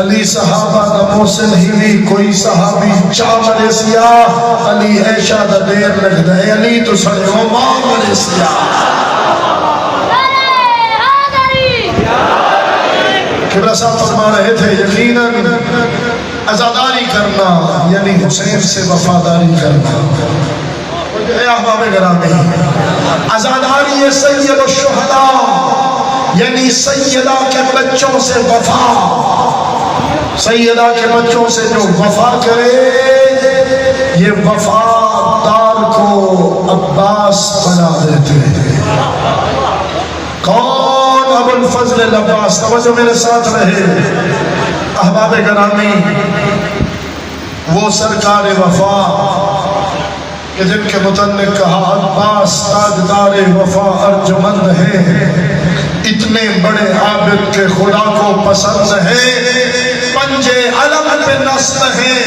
Speaker 1: علی صحابہ دا محسن ہی بھی کوئی صحابی چاہ مرے سیاہ. علی عیشہ دا دیر لگ دے, علی تو سڑیوں ماں مرے سیاہ. قبلہ صاحب فرما رہے تھے یقیناً عزاداری کرنا یعنی حسین سے وفاداری کرنا. اے احباب گرامی, عزاداری سید الشہداء یعنی سیدہ کے بچوں سے وفا. سیدہ کے بچوں سے جو وفا کرے یہ وفادار کو عباس بنا دیتے ہیں. کون؟ ابو الفضل العباس. توجہ میرے ساتھ رہے احباب گرامی. وہ سرکار وفا کہ جن کے متعلق کہا عباس تاجدار وفا ارجمند ہیں, اتنے بڑے عابد کے خدا کو پسند ہیں, پنجے علم پہ نصب ہیں.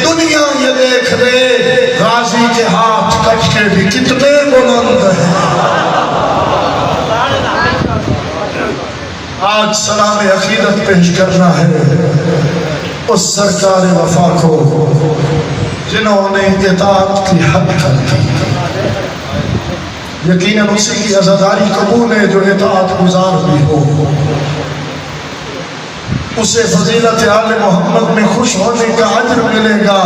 Speaker 1: دنیا یہ دیکھ لے غازی کے ہاتھ کٹ کے بھی کتنے بلند ہیں. آج سلام عقیدت پیش کرنا ہے اس سرکار وفا کو جنہوں نے اطاعت کی حد کر دی. یقیناً اسی کی عزاداری قبول ہے جو اطاعت گزار بھی ہو. اسے فضیلت آل محمد میں خوش ہونے کا اجر ملے گا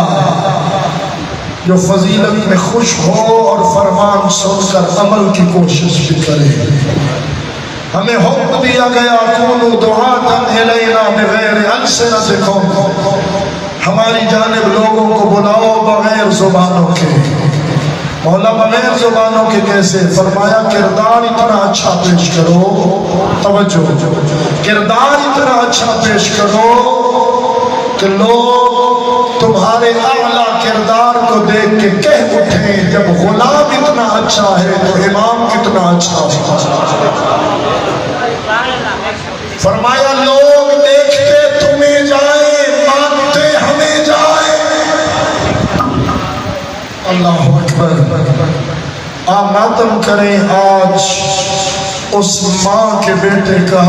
Speaker 1: جو فضیلت میں خوش ہو اور فرمان سن کر عمل کی کوشش بھی کرے. ہمیں حکم دیا گیا کونوا دعاۃ الینا بغیر السنتکم, ہماری جانب لوگوں کو بلاؤ بغیر زبانوں کے. مولا بغیر زبانوں کے کیسے؟ فرمایا کردار اتنا اچھا پیش کرو, توجہ, کردار اتنا اچھا پیش کرو کہ لوگ تمہارے اعلیٰ کردار کو دیکھ کے کہہ اٹھیں جب غلام اتنا اچھا ہے تو امام کتنا اچھا ہے. فرمایا لوگ دیکھتے تمہیں جائیں, مانتے ہمیں جائیں. اللہ اکبر. آپ ماتم کریں آج اس ماں کے بیٹے کا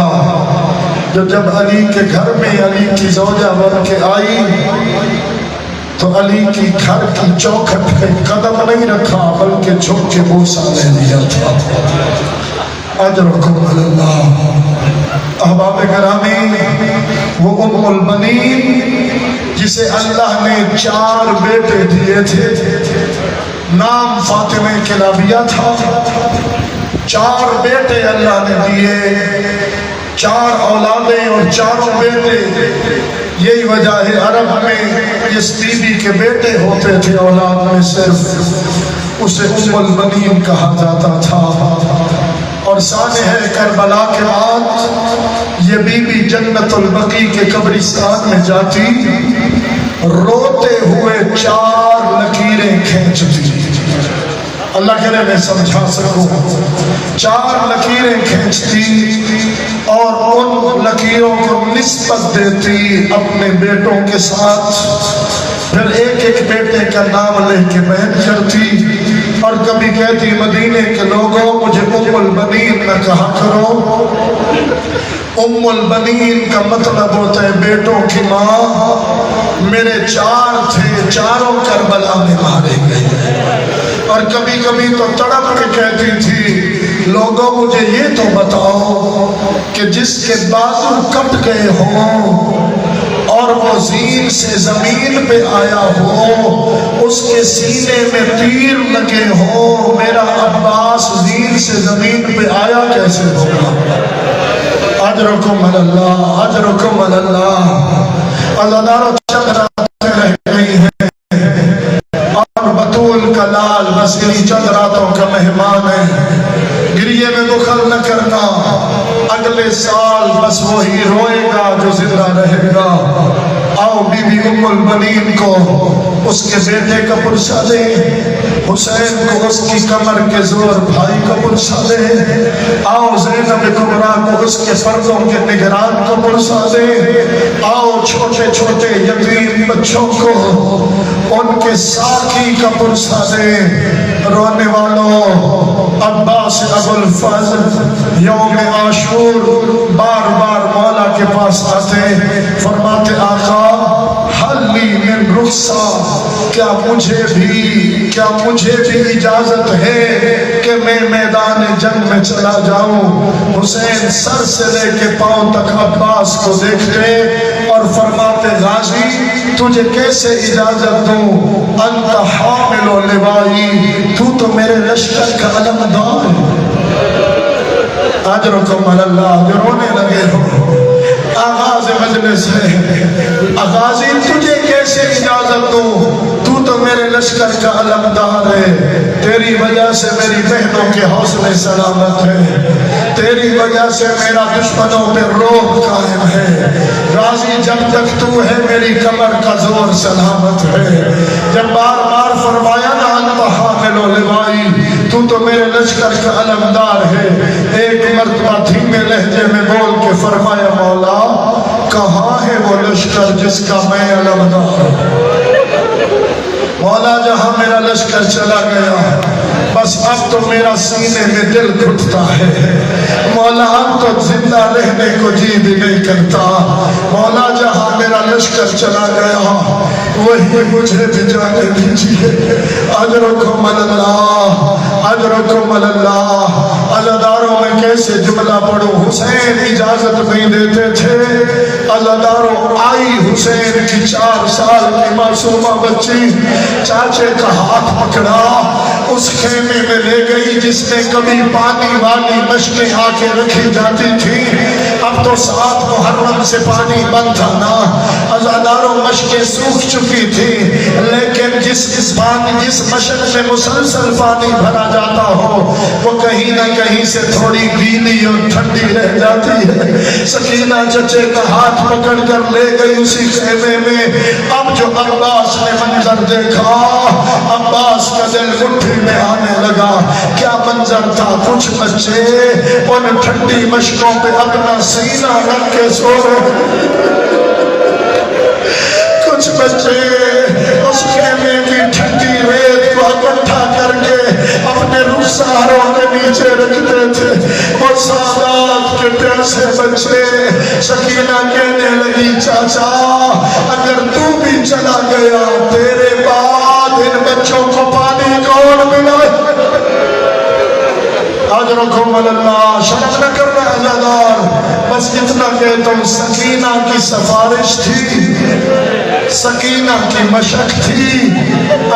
Speaker 1: جو جب علی کے گھر میں علی کی زوجہ بن کے آئی تو علی کی گھر کی چوکھٹ پہ قدم نہیں رکھا بلکہ جھک کے بوسہ لے لیا تھا. اجرکم اللہ. احباب گرامی, وہ ام البنین جسے اللہ نے 4 بیٹے دیے تھے, نام فاطمہ کلابیہ تھا. 4 بیٹے اللہ نے دیے, 4 اولادیں اور 4 بیٹے. یہی وجہ ہے عرب میں جس بی بی کے بیٹے ہوتے تھے اولاد میں صرف اسے ام البنین کہا جاتا تھا۔ اور سانحہ کربلا کے بعد یہ بی بی جنت البقیع کے قبرستان میں جاتی، روتے ہوئے 4 لکیریں کھینچتی۔ اللہ کرے میں سمجھا سکوں، 4 لکیریں کھینچتی اور ان لکیروں کو نسبت دیتی اپنے بیٹوں کے ساتھ، پھر ایک ایک بیٹے کا نام لے کے بیان کرتی، اور کبھی کہتی مدینے کے لوگوں مجھے ام البنین نہ کہا کرو۔ ام البنین کا مطلب ہوتا ہے بیٹوں کی ماں۔ میرے 4 تھے، 4 کربلا میں مارے گئے۔ اور کبھی کبھی تو تڑپ کے کہتی تھی لوگوں مجھے یہ تو بتاؤ کہ جس کے بازو کٹ گئے ہوں اور وہ زین سے زمین پہ آیا ہو، اس کے سینے میں تیر لگے ہو، میرا عباس زین سے زمین پہ آیا کیسے ہوگا؟ اجرکم اللہ، اجرکم اللہ۔ اللہ دارو چند راتیں رہ گئی ہیں اور بطول کا لال بس انہی چند راتوں کا مہمان ہے۔ گریے میں دخل نہ کرنا، اگلے سال بس وہی روئے گا جو زندہ رہے گا۔ آؤ بی بی ام البنین کو اس کے بیٹے کا پرسہ دے، حسین کو اس کی کمر کے زور بھائی کا پرسہ دے، آؤ زینب کبریٰ کو اس کے پردوں کے نگران کا پرسہ دے، آؤ چھوٹے چھوٹے یتیم بچوں کو ان کے ساقی کا پرسہ دے۔ رونے والوں، عباس ابو الفضل یوم عاشور بار بار مولا کے پاس آتے، فرماتے آقا حلی من رخصہ، کیا مجھے بھی اجازت ہے کہ میں میدان جنگ میں چلا جاؤں؟ حسین سر سے لے کے پاؤں تک عباس کو دیکھتے اور فرماتے غازی تجھے کیسے اجازت دوں؟ انت حامل لوائی، تو تو میرے لشکر کا علمدار ہے۔ اجرکم اللہ، جو رونے لگے ہو آغاز مجلس ہے، غازی تجھے کیسے اجازت دوں؟ تو تو میرے لشکر کا علمدار ہے، تیری وجہ سے میری بہنوں کے حوصلے سلامت ہے، تیری وجہ سے میرا دشمنوں پہ روب قائم ہے۔ غازی جب تک تو ہے میری کمر کا زور سلامت ہے۔ جب بار بار فرمایا نا انت حامل لوائی، تو تو میرے لشکر کا علمدار ہے، ایک مرتبہ دھیمے لہجے میں بول کے فرمایا مولا کہاں ہے وہ لشکر جس کا میں علمدار ہوں؟ مولا جہاں میرا لشکر چلا گیا بس اب تو میرا سینے میں دل گھٹتا ہے، مولا اب تو زندہ رہنے کو جی بھی نہیں کرتا، مولا جہاں میرا لشکر چلا گیا وہی مجھے بھی جانے دیجیے۔ اجرکم اللہ، اجرکم اللہ۔ عزاداروں میں کیسے جملہ پڑھوں، حسین اجازت نہیں دیتے تھے۔ عزاداروں آئی حسین کی 4 سال کی معصومہ بچی، چاچے کا ہاتھ پکڑا، اس خیمے میں لے گئی جس میں کبھی پانی والی مشکیں آ کے رکھی جاتی تھی، اب تو 7 محرم سے پانی بند تھا نا، عزاداروں مشکیں سوکھ چکی تھی، لیکن جس مشک میں مسلسل پانی بھرا جاتا ہو وہ کہیں نہ کہیں سے تھوڑی گیلی اور ٹھنڈی رہ جاتی ہے۔ سکینہ چچے کا ہاتھ پکڑ کر لے گئی اسی خیمے میں۔ اب جو عباس نے منظر دیکھا، عباس کا دل مٹھی میں آنے لگا۔ کیا منظر تھا، کچھ بچے ان ٹھنڈی مشکوں پہ اپنا سینہ رکھ کے سو رہے، کچھ بچے اس خیمے کی ٹھنڈی ریت کو اکٹھا کر کے اپنے رخساروں کے نیچے رکھتے تھے۔ وہ سادات کے پیاسے بچے، سکینہ کہنے لگی چاچا اگر تو بھی چلا گیا تیرے بعد ان بچوں کو پانی کون ملائے؟ اجرکم اللہ، شرم نہ کرنا عزادار، بس اتنا کہتا ہوں سکینہ کی سفارش تھی، سکینہ کی مشق تھی،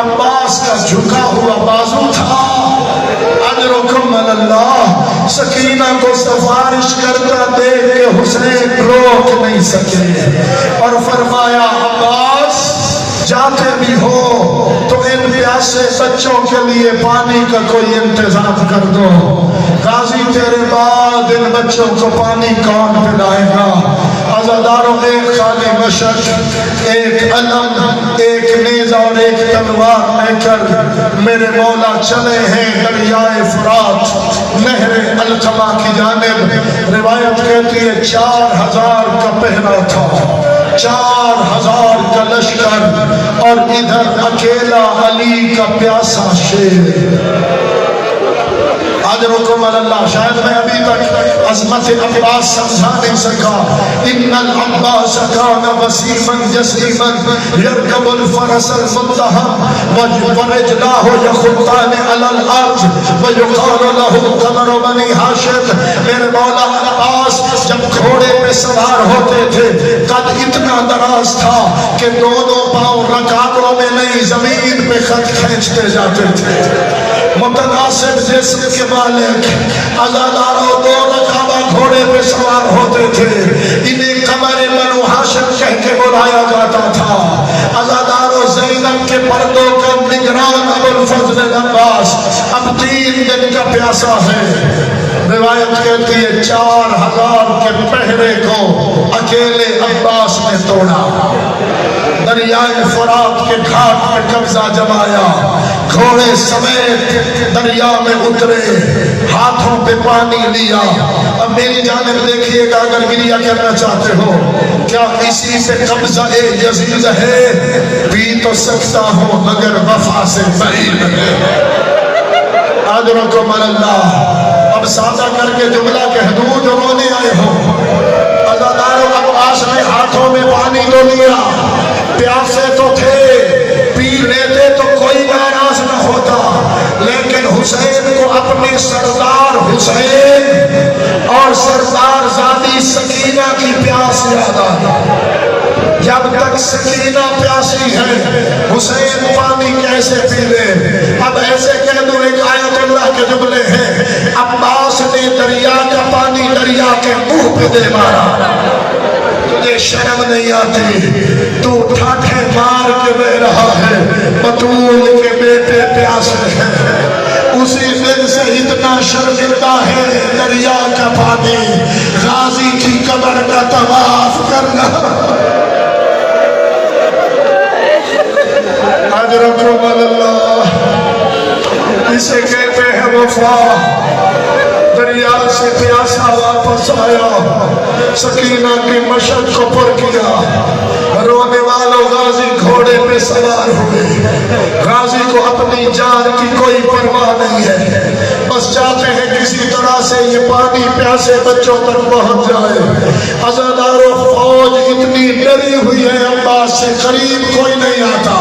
Speaker 1: عباس کا جھکا ہوا بازو تھا۔ اجرکم اللہ، سکینہ کو سفارش کرتا دیکھ کے حسین روک نہیں سکے اور فرمایا عباس جاتے بھی ہو تو ان پیاسے پیاسے بچوں کے لیے پانی کا کوئی انتظام کر دو. غازی تیرے بعد ان بچوں کو پانی کون پلائے گا؟ عزاداروں ایک خالی مشق، ایک علم، ایک نیزہ اور ایک تلوار لے کر میرے مولا چلے ہیں دریائے فرات نہر القما کی جانب. روایت کہتی ہے 4000 کا پہرا تھا، 4000 کا لشکر، اور ادھر اکیلا علی کا پیاسا شیر. اجرکم اللہ. شاید میں ابھی تک عظمت عباس سمجھا نہیں سکا. ان العباس کان وسیما جسیما یرکب الفرس المتهم ورجلاه یخطان علی الارض ویقال له قمر بنی ہاشم. میرے مولا عباس جب گھوڑے پہ سوار ہوتے تھے قد اتنا دراز تھا کہ دونوں پاؤں رکابوں میں نہیں زمین پہ خط کھینچتے جاتے تھے. متناسب جسم کے مالک عزاداروں 2 رکابہ گھوڑے پہ سوار ہوتے تھے. انہیں قمر بنو ہاشم کہہ کے بلایا جاتا تھا. عزاداروں زینب کے پردوں کا نگران ابو الفضل العباس اب 3 دن کا پیاسا ہے. روایت کہتی ہے 4000 کے پہرے کو اکیلے عباس نے توڑا. دریائے فرات کے گھاٹ پہ قبضہ جمایا، گھوڑے سمیت دریا میں اترے، ہاتھوں پہ پانی لیا. اب میری جانب دیکھیے گا، اگر گریہ کرنا چاہتے ہو کیا اسی سے قبضہ یزید ہے؟ پی تو سکتا ہوں مگر وفا سے بعید ہے. اجرکم اللہ. اب سادہ کر کے جملہ کہہ دوں جو رونے آئے ہو. عزاداروں عباس نے ہاتھوں میں پانی تو لیا، پیاسے تو تھے، پی لیتے تو کوئی ناراض نہ ہوتا، لیکن حسین کو اپنے سردار حسین اور سردار زادی سکینہ کی پیاس یاد آئی. جب تک سکینہ پیاسی ہے حسین پانی کیسے پی لے؟ اب ایسے کہہ دوں، ایک آیت اللہ کے جملے ہیں، عباس نے دریا کا پانی دریا کے منہ پہ دے مارا. تجھے شرم نہیں آتی؟ تو ٹھاٹھے مار کے بہ رہا ہے. بطول کے بیٹے پیاسے ہیں، اسی دن سے اتنا شرمندہ ہے دریا کا پانی. غازی کی قبر کا طواف کرنا. اجرکم اللہ. اسے کہتے ہیں وفا. دریا سے پیاسا واپس آیا، سکینہ کی مشق کو پر کیا. رونے والوں غازی گھوڑے پہ سوار ہوئے. غازی کو اپنی جان کی کوئی پرواہ نہیں ہے، بس چاہتے ہیں کسی طرح سے یہ پانی پیاسے بچوں تک پہنچ جائے. عزاداروں فوج اتنی ڈری ہوئی ہے، عباس سے قریب کوئی نہیں آتا.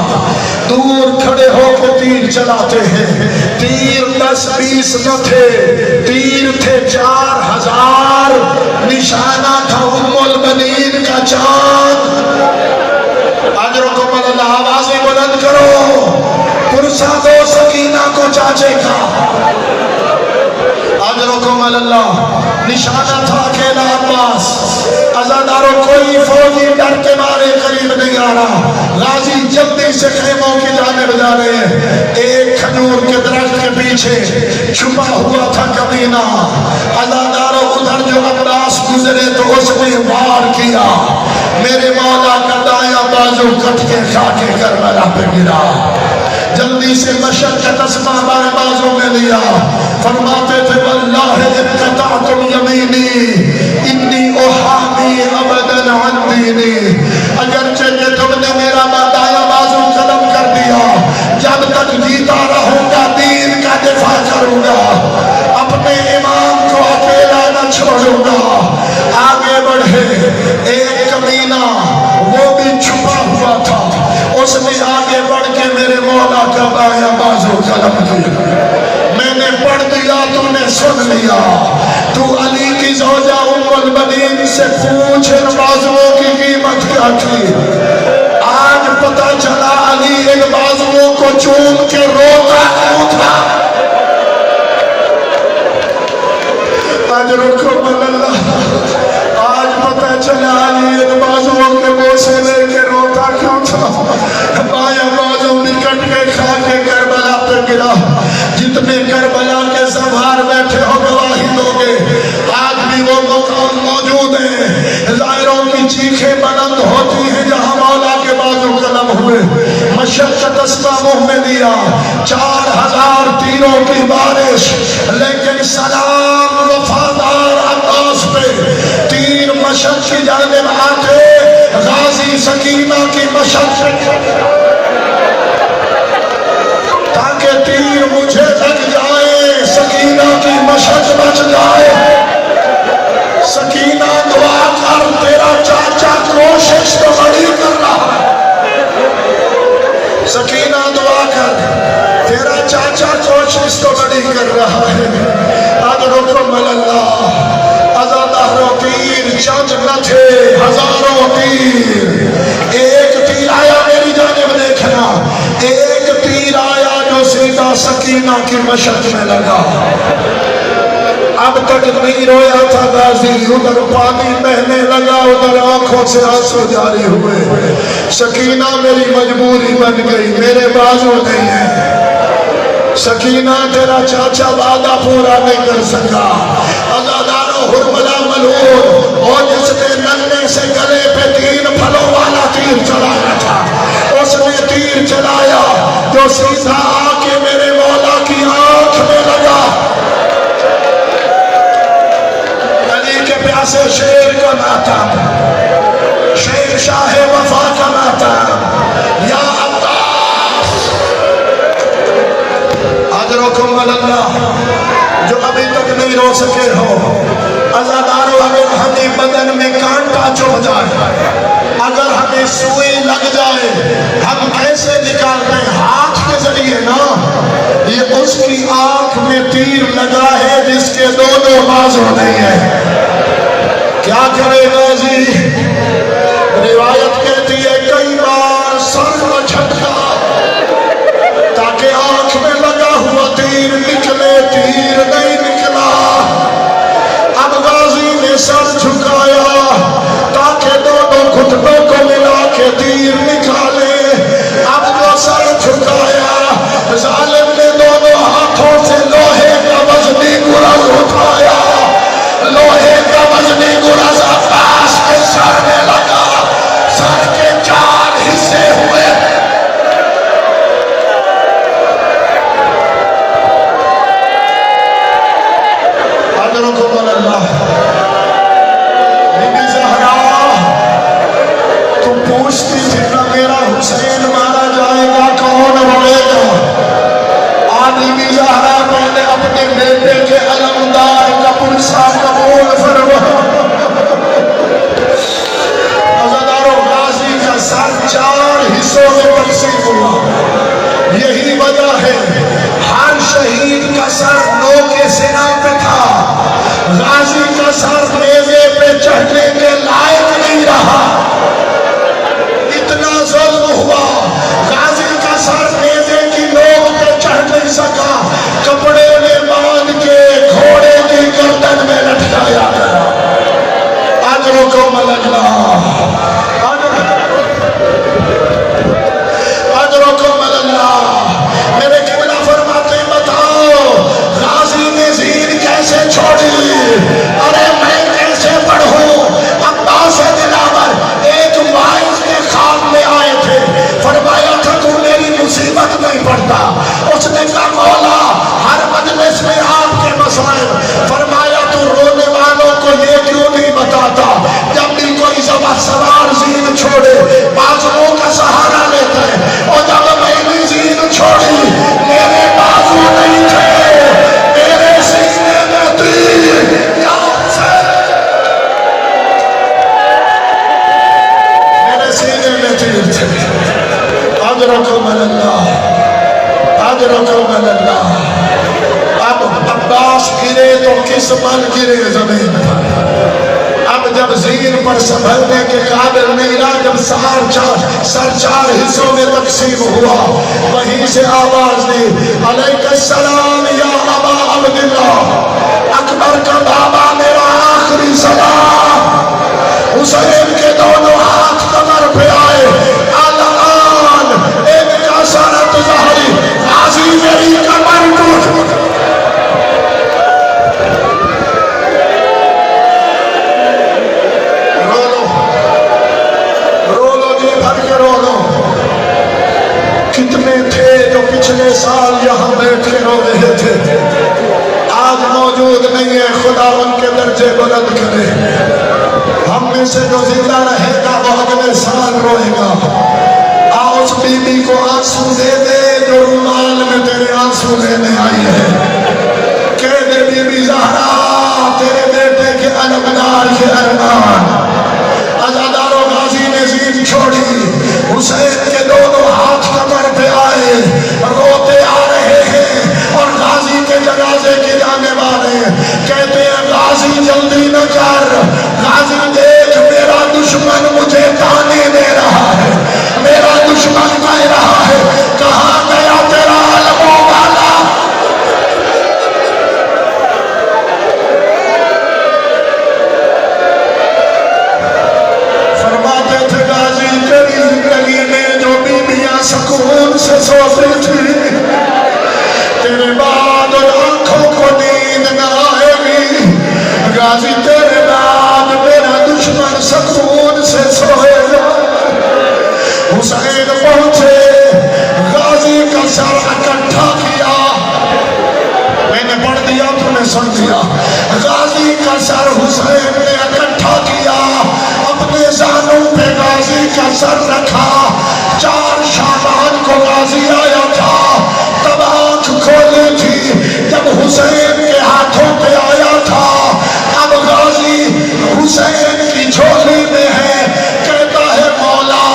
Speaker 1: دور کھڑے ہو کے تیر چلاتے ہیں. تیر 10-20 نہ تھے، تیر تھے 4000. نشانہ تھا ام البنین کا چاند. اجرکم اللہ. آوازیں بلند کرو، پرسا دو سکینہ کو چاچے کا. اجرکم اللہ. نشانہ تھا اکیلا عباس. عزاداروں کوئی فوجی ڈر کے مارے قریب نہیں آ رہا. غازی جلدی سے خیموں کی جانب جا رہے ہیں. ایک کھجور کے درخت کے پیچھے چھپا ہوا تھا کمینہ. عزاداروں ادھر جو عباس گزرے تو اس نے وار کیا. میرے مولا کا دایاں بازو کٹ کے خاکے کربلا پہ گرا. جلدی سے مشقت اسما بائیں بازو میں لیا. فرماتے تھے واللہ انقطعتم یمینی انی احامی ابدا عن دینی. اگرچہ کہ تم نے میرا دایاں بازو قدم کر دیا، جب تک جیتا رہوں گا دین کا دفاع کروں گا، اپنے امام کو اکیلا نہ چھوڑوں گا. آگے بڑھے. ایک کمینہ وہ بھی چھپا ہوا تھا، اس نے آگے بڑھ کے میرے مولا کا دایاں بازو قلم کیا. میں نے پڑھ دیا، تو نے سن لیا. تو علی کی زوجہ ام البنین سے پوچھ ان بازوؤں کی قیمت کیا تھی. آج پتہ چلا علی ان بازوؤں کو چوم کے روتا کیوں تھا. اجرکم اللہ. آج پتہ چلا علی ان بازوؤں کے بوسے لے کے روتا کیوں تھا. بایاں بازو نکٹ کے کھا کے کربلا پہ گرا. جتنے کربلا کے سوار بیٹھے ہو گواہی دو گے. آج بھی وہ مقام موجود ہے. ظاہروں کی چیخیں بلند ہوتی ہیں جہاں مولا کے بازو قلم ہوئے. مشقت اسبا منہ میں لیا, 4000 تیروں کی بارش, لیکن سلام وفادار عباس پہ. تیر مشق کی جانب آتے, غازی سکینہ کی مشق تاکہ تیر مجھے لگ جائے, سکینہ کی مشق بچ جائے. سکینہ دعا کر, تیرا چاچا کوشش تو بڑی کر رہا ہے. سکینہ دعا کر, تیرا چاچا کوشش تو بڑی کر رہا ہے. اجرکم اللہ. ازاداروں تیر چند نہ تھے, ہزاروں تیر. ایک تیر آیا, میری جانب دیکھنا, ایک تیر آیا جو سیدھا سکینہ کی مشق میں لگا. اب تک نہیں رویا تھا غازی, ادھر پانی بہنے لگا, ادھر آنکھوں سے آنسو جاری ہوئے. سکینہ میری مجبوری بن گئی, میرے بازو نہیں ہے. سکینہ تیرا چاچا وعدہ پورا نہیں کر سکا. ازادارو حرملہ ملعون, اور جس نے ننے سے گلے پہ 3 پھلوں والا تیر چلایا تھا, اس نے تیر چلایا جو سیدھا آ کے میرے مولا کی آنکھ میں لگا. پیاسے شیر کا ماتم, شیر شاہ وفا کا ماتم. یا عباس اجرکم اللہ. جو ابھی تک نہیں رو سکے ہو, عزادارو, اگر ہمیں بدن میں کانٹا چبھ جائے, اگر ہمیں سوئی لگ جائے, ہم کیسے نکالتے ہیں؟ ہاتھ کے ذریعے نا. یہ اس کی آنکھ میں تیر لگا ہے جس کے دونوں بازو نہیں ہیں. کیا کرے غازی؟ روایت کہتی ہے کئی بار سر کا جھٹکا تاکہ آنکھ میں لگا ہوا تیر نکلے, تیر نہیں نکلا. اب غازی نے سر جھکایا تاکہ دونوں گھٹنوں کو ملا کے تیر نکالے. اب جو سر جھکایا, ظالم نے دونوں ہاتھوں سے لوہے کا وزنی گرز اٹھایا. لوہے کا وزنی گرز عباس کے سر میں لگا, سر کے 4 حصے ہوئے. اجرکم اللہ. بی بی زہرا, تم پوچھتی تھی نا میرا حسین مارا جائے گا کون روئے گا. بی بی زہرا پہلے اپنے بیٹے کے علمدار کا پرسا قبول فرما. عزادارو, غازی کا سر 4 حصوں میں تقسیم ہوا. یہی وجہ ہے ہر شہید کا سر نو کے سینہ پہ تھا. غازی کا سر نیزے پہ چڑھنے کے لائق نہیں رہا, اتنا ظلم ہوا. غازی کا سر نیزے کی نوک پہ چڑھ نہیں سکا, کپڑے میں باندھ کے گھوڑے کی گردن میں لٹکایا گیا. اجرکم اللہ. اجرکم اللہ. میرے قبلہ فرماتے ہیں بتاؤ غازی نے زین کیسے چھوڑی؟ ارے میں کیسے پڑھوں؟ عباس دلاور ایک وائز کے خواب میں آئے تھے, فرمایا تھا تو میری مصیبت نہیں پڑتا. اس نے کہا مولا ہر مجلس میں آپ کے مسائل, فرمایا تو رونے والوں کو یہ کیوں نہیں بتاتا جب بھی کوئی سوار زین چھوڑے بازوؤں کا سہارا لیتا ہے. اور جب میں نے زین چھوڑی میرے بازو نہیں تھے, میرے سینے میں تیر. میرے سینے میں تیر تھے. اجرکم اللہ. اجرکم اللہ. اب عباس گرے تو کس من گرے زمین پر. اب جب زین پر سنبھلنے کے قابل نہیں رہا, جب سر 4 حصوں میں تقسیم ہوا, وہیں سے آواز دی علیک السلام یا ابا عبداللہ. اکبر کا بابا میرا آخری سلام. حسین کے دونوں ہاتھ کمر پہ آئے. الان ایک کا سارت ظاہری غازی میری سال یہاں بیٹھ کے رو رہے تھے، آج موجود نہیں ہے، خدا ان کے درجے بلند کرے۔ ہم میں سے جو زندہ رہے گا وہ اگلے سال روئے گا۔ آؤ اس بی بی کو آنسو دے دے جو رومال میں تیرے آنسو لینے آئی ہے۔ کہہ دے بی بی زہرا تیرے بیٹے کے علمدار کے ارمان۔ عزادار و غازی نے زین چھوڑی، حسین کے دونوں ہاتھ کمر پہ آئے، روتے آ رہے ہیں اور غازی کے جنازے کے جانے والے کہتے ہیں غازی جلدی نہ کر، غازی دیکھ میرا دشمن مجھے تانے دے رہا ہے، میرا دشمن کہہ رہا ہے کہاں گیا تیرا علم و بالا۔ فرماتے تھے غازی تیری زندگی میں جو بیویاں سکون سے سوتی تھی، تیرے بعد ان آنکھوں کو نیند نہ آئے گی، غازی تیرے بعد میرا دشمن سکون سے سوئے گا۔ حسین پہنچے، غازی کا سر اکٹھا کیا، میں نے پڑھ دیا تو نے سن دیا، غازی کا سر حسین نے اکٹھا کیا، اپنے زانوں پہ غازی کا سر رکھا۔ 4 شعبان کو غازی آیا تھا، تب آنکھ کھولی تھی جب حسین کے ہاتھوں پہ آیا تھا، اب غازی حسین کی جھولی میں ہے، کہتا ہے مولا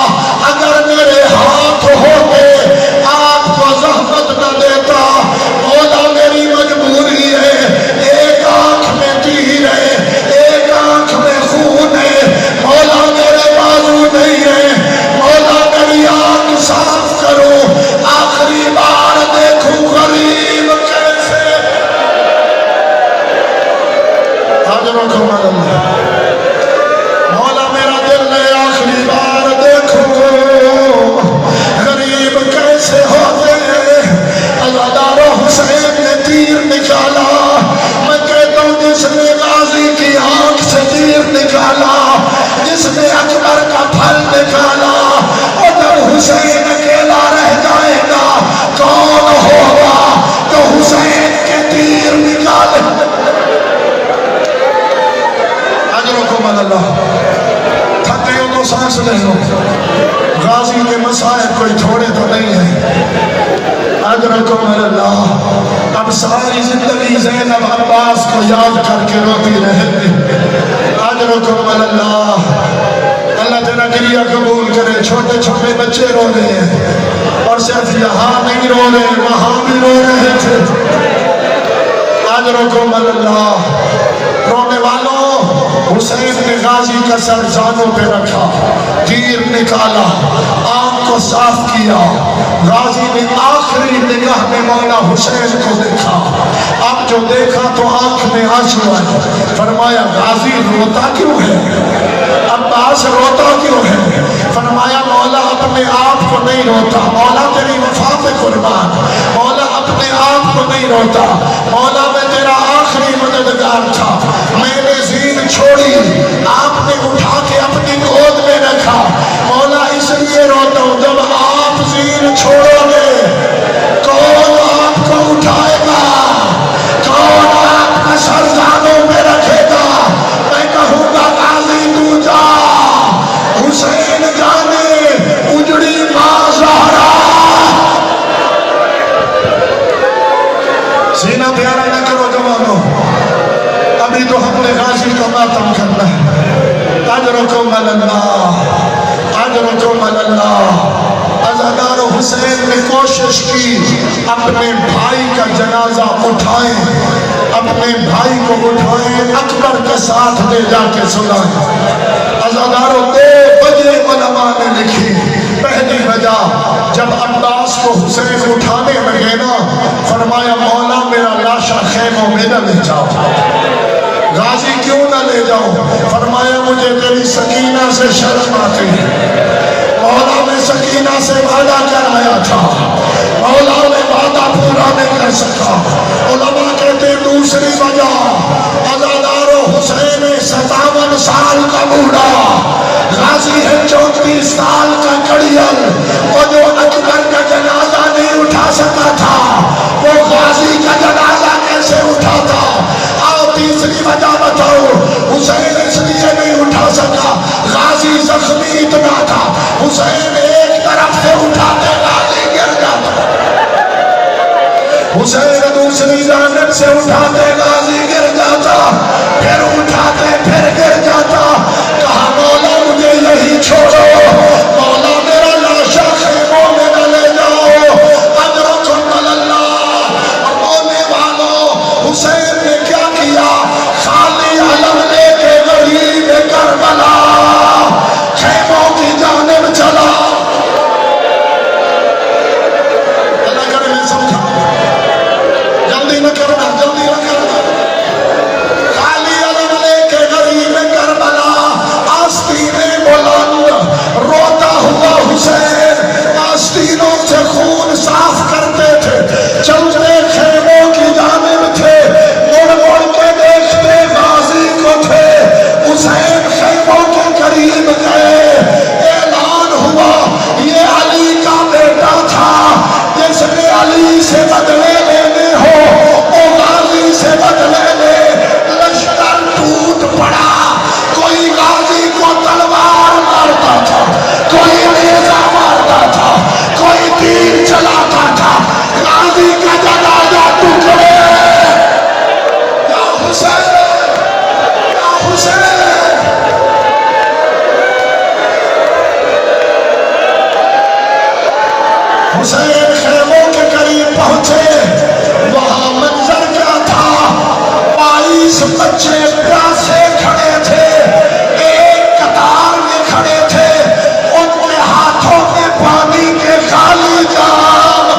Speaker 1: اگر میرے ہاتھ ہوتے آپ کو زحمت نہ دیتا، مولا میری مجبوری ہے، ایک آنکھ میں تیر ہے، ایک آنکھ میں خون ہے، مولا میرے بازو نہیں ہے، مولا میری آنکھ صاف کرو، آخری بار دیکھوں غریب کیسے۔ حضرتکم اللہ، مولا میرا دل ہے آخری بار دیکھو غریب کیسے ہوتے ہیں۔ عزادار حسین نے تیر نکالا، میں کہتا ہوں جس نے غازی کی آنکھ سے تیر نکالا، جس نے اکبر کا پھل نکالا، اور جب حسین اکیلا رہ جائے گا کون ہوگا جو حسین کے تیر نکالے۔ اجرکم اللہ، تھکے ہو تو سانس لے لو، غازی کے مسائب کوئی تھوڑے تو نہیں ہیں۔ اجرکم اللہ، اب ساری زندگی زینب عباس کو یاد کر کے روتی رہے گی۔ اجرکم اللہ، اللہ تیرا گریہ قبول کرے۔ چھوٹے چھوٹے بچے رو رہے ہیں اور صرف یہاں نہیں رو رہے، وہاں بھی رو رہے تھے۔ اجرکم اللہ، رونے والوں حسین نے غازی کا سر زانوں پہ رکھا، تیر نکالا، آنکھ کو صاف کیا، غازی نے آخری نگاہ میں مولا حسین کو دیکھا، اب جو دیکھا تو آنکھ میں آنسو آئے، فرمایا غازی روتا کیوں ہے، عباس روتا کیوں ہے؟ فرمایا مولا اپنے آپ کو نہیں روتا، مولا تیری وفا پہ قربان، مولا اپنے آپ کو نہیں روتا، مولا میں تیرا آخری مددگار تھا، میں نے زین چھوڑی، آپ نے اٹھا کے اپنی گود میں رکھا، مولا اس لیے روتا ہوں جب آپ زین چھوڑو گے کون آپ کو اٹھائے گا، کون آپ کا سر زانوں پہ رکھے گا؟ میں کہوں گا غازی تو جا، حسین جانے، اجڑی ماں زہرا۔ سینہ پیارا نہ کرو جوانوں، ابھی تو ہم نے غازی کا ماتم کرنا ہے۔ اجرکم اللہ، اجرکم اللہ۔ عزادار حسین نے کوشش کی اپنے بھائی کا جنازہ اٹھائیں، اپنے بھائی کو اٹھائیں، اکبر کے ساتھ لے جا کے سلائیں۔ عزاداروں 2 بجے علماء نے لکھی، پہلی وجہ جب عباس کو حسین اٹھانے لگے نا، فرمایا مولا میرا لاشا خیموں میں نہ لے جاؤ۔ غازی کیوں نہ لے جاؤ؟ فرمایا مجھے تیری سکینہ سے شرم آتی ہے، مولا میں سکینہ سے وعدہ کر آیا تھا، مولا میں وعدہ پورا نہیں کر سکا۔ علماء کہتے دوسری وجہ، عزادار حسین 57 سال کا بوڑھا، غازی ہے 34 سال کا کڑیل، اور جو اکبر کا جنازہ نہیں اٹھا سکا تھا، حسین دوسری جانب سے اٹھاتے غازی گر جاتا، پھر اٹھاتے پھر گر جاتا، کہا مولا مجھے یہی چھوڑو، مولا میرا لاشا خیموں میں نہ لے جاؤ، اجرکم اللہ۔ اور بولنے والوں، حسین نے کیا کیا؟ خالی علم لے کے غریب کربلا خیموں کی جانب چلا۔ اللہ کرے میں سمجھا، جلدی نہ کرنا، جلدی نہ کرنا۔ خالی علم لے کے غریب کربلا آستین بلند روتا ہوا حسین آستینوں سے خون صاف کرتے تھے، چلتے خیموں کی جانب تھے، مڑ مڑ کے دیکھتے غازی کو تھے۔ حسین خیموں کے قریب گئے، اعلان ہوا یہ علی کا بیٹا تھا، جس نے علی سے بدلے لینے ہو وہ غازی سے بدلے لے۔ لشکر ٹوٹ پڑا، کوئی غازی کو تلوار مارتا تھا، کوئی نیزہ مارتا تھا، کوئی تیر چلاتا تھا، غازی کا جنازہ ٹکڑے۔ یا حسین، یا حسین۔ حسین خیموں کے قریب پہنچے، وہاں منظر کیا تھا؟ 22 بچے پیاسے کھڑے تھے، ایک قطار میں کھڑے تھے، ان کے ہاتھوں میں پانی کے خالی جام۔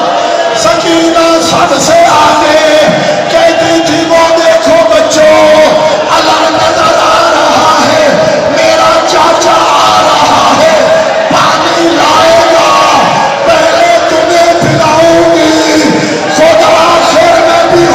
Speaker 1: سکینہ سب سے آگے کہتی تھی وہ دیکھو بچوں، علم نظر آ رہا ہے، میرا چاچا آ رہا ہے، پانی لائے گا، پہلے تمہیں پلاؤں گی، خود آخر میں بھی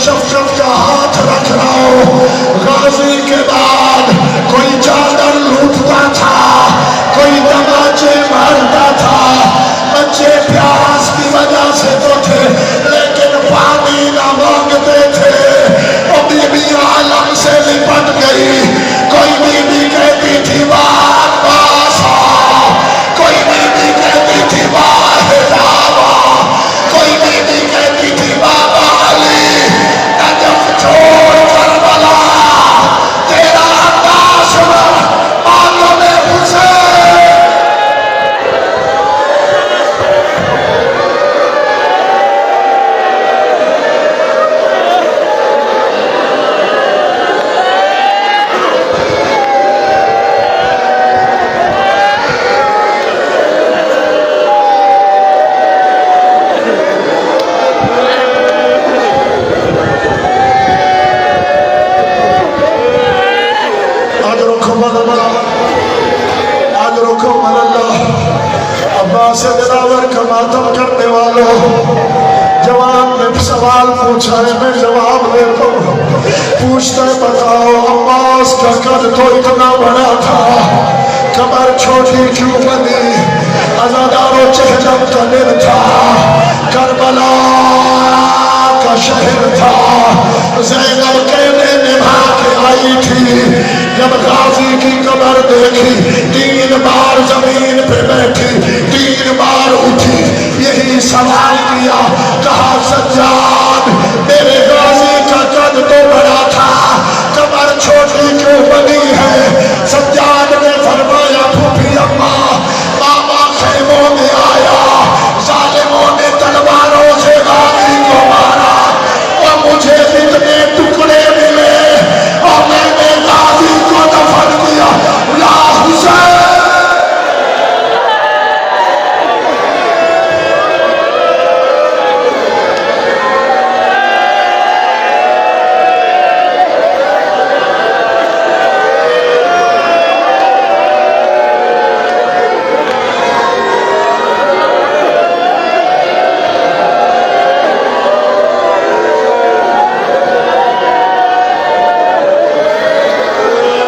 Speaker 1: شفقت کا ہاتھ رکھ رہا ہوں۔ غازی کے بعد کوئی چادر لوٹتا تھا، کوئی تماچے مارتا تھا، بچے پیاس کی وجہ سے تو تھے لیکن پانی نہ مانگتے تھے۔ وہ بی بی عالم سے لپٹ گئی، کوئی بی بی کہتی تھی واہ عباس، کوئی بی بی کہتی تھی واہ حجابہ، کوئی بی بی کہتی تھی بابا علی، نجف چھوڑ کربلا، تیرا عباس معلوم حسین۔ عباس دلاور کا ماتم کرنے والوں، جواب نے سوال پوچھا ہے، میں جواب دیتا ہوں۔ پوچھتا ہے بتاؤ عباس کا قد تو اتنا بڑا تھا، کمر چھوٹی کیوں بنی؟ عزادار و چہجم کا دن تھا، کربلا دیکھی، 3 بار زمین پہ بیٹھی، 3 بار اٹھی، یہی سوال کیا، کہا سجاد میرے غازی کا قد تو بڑا تھا، کمر چھوٹی کیوں بنی ہے؟ سجاد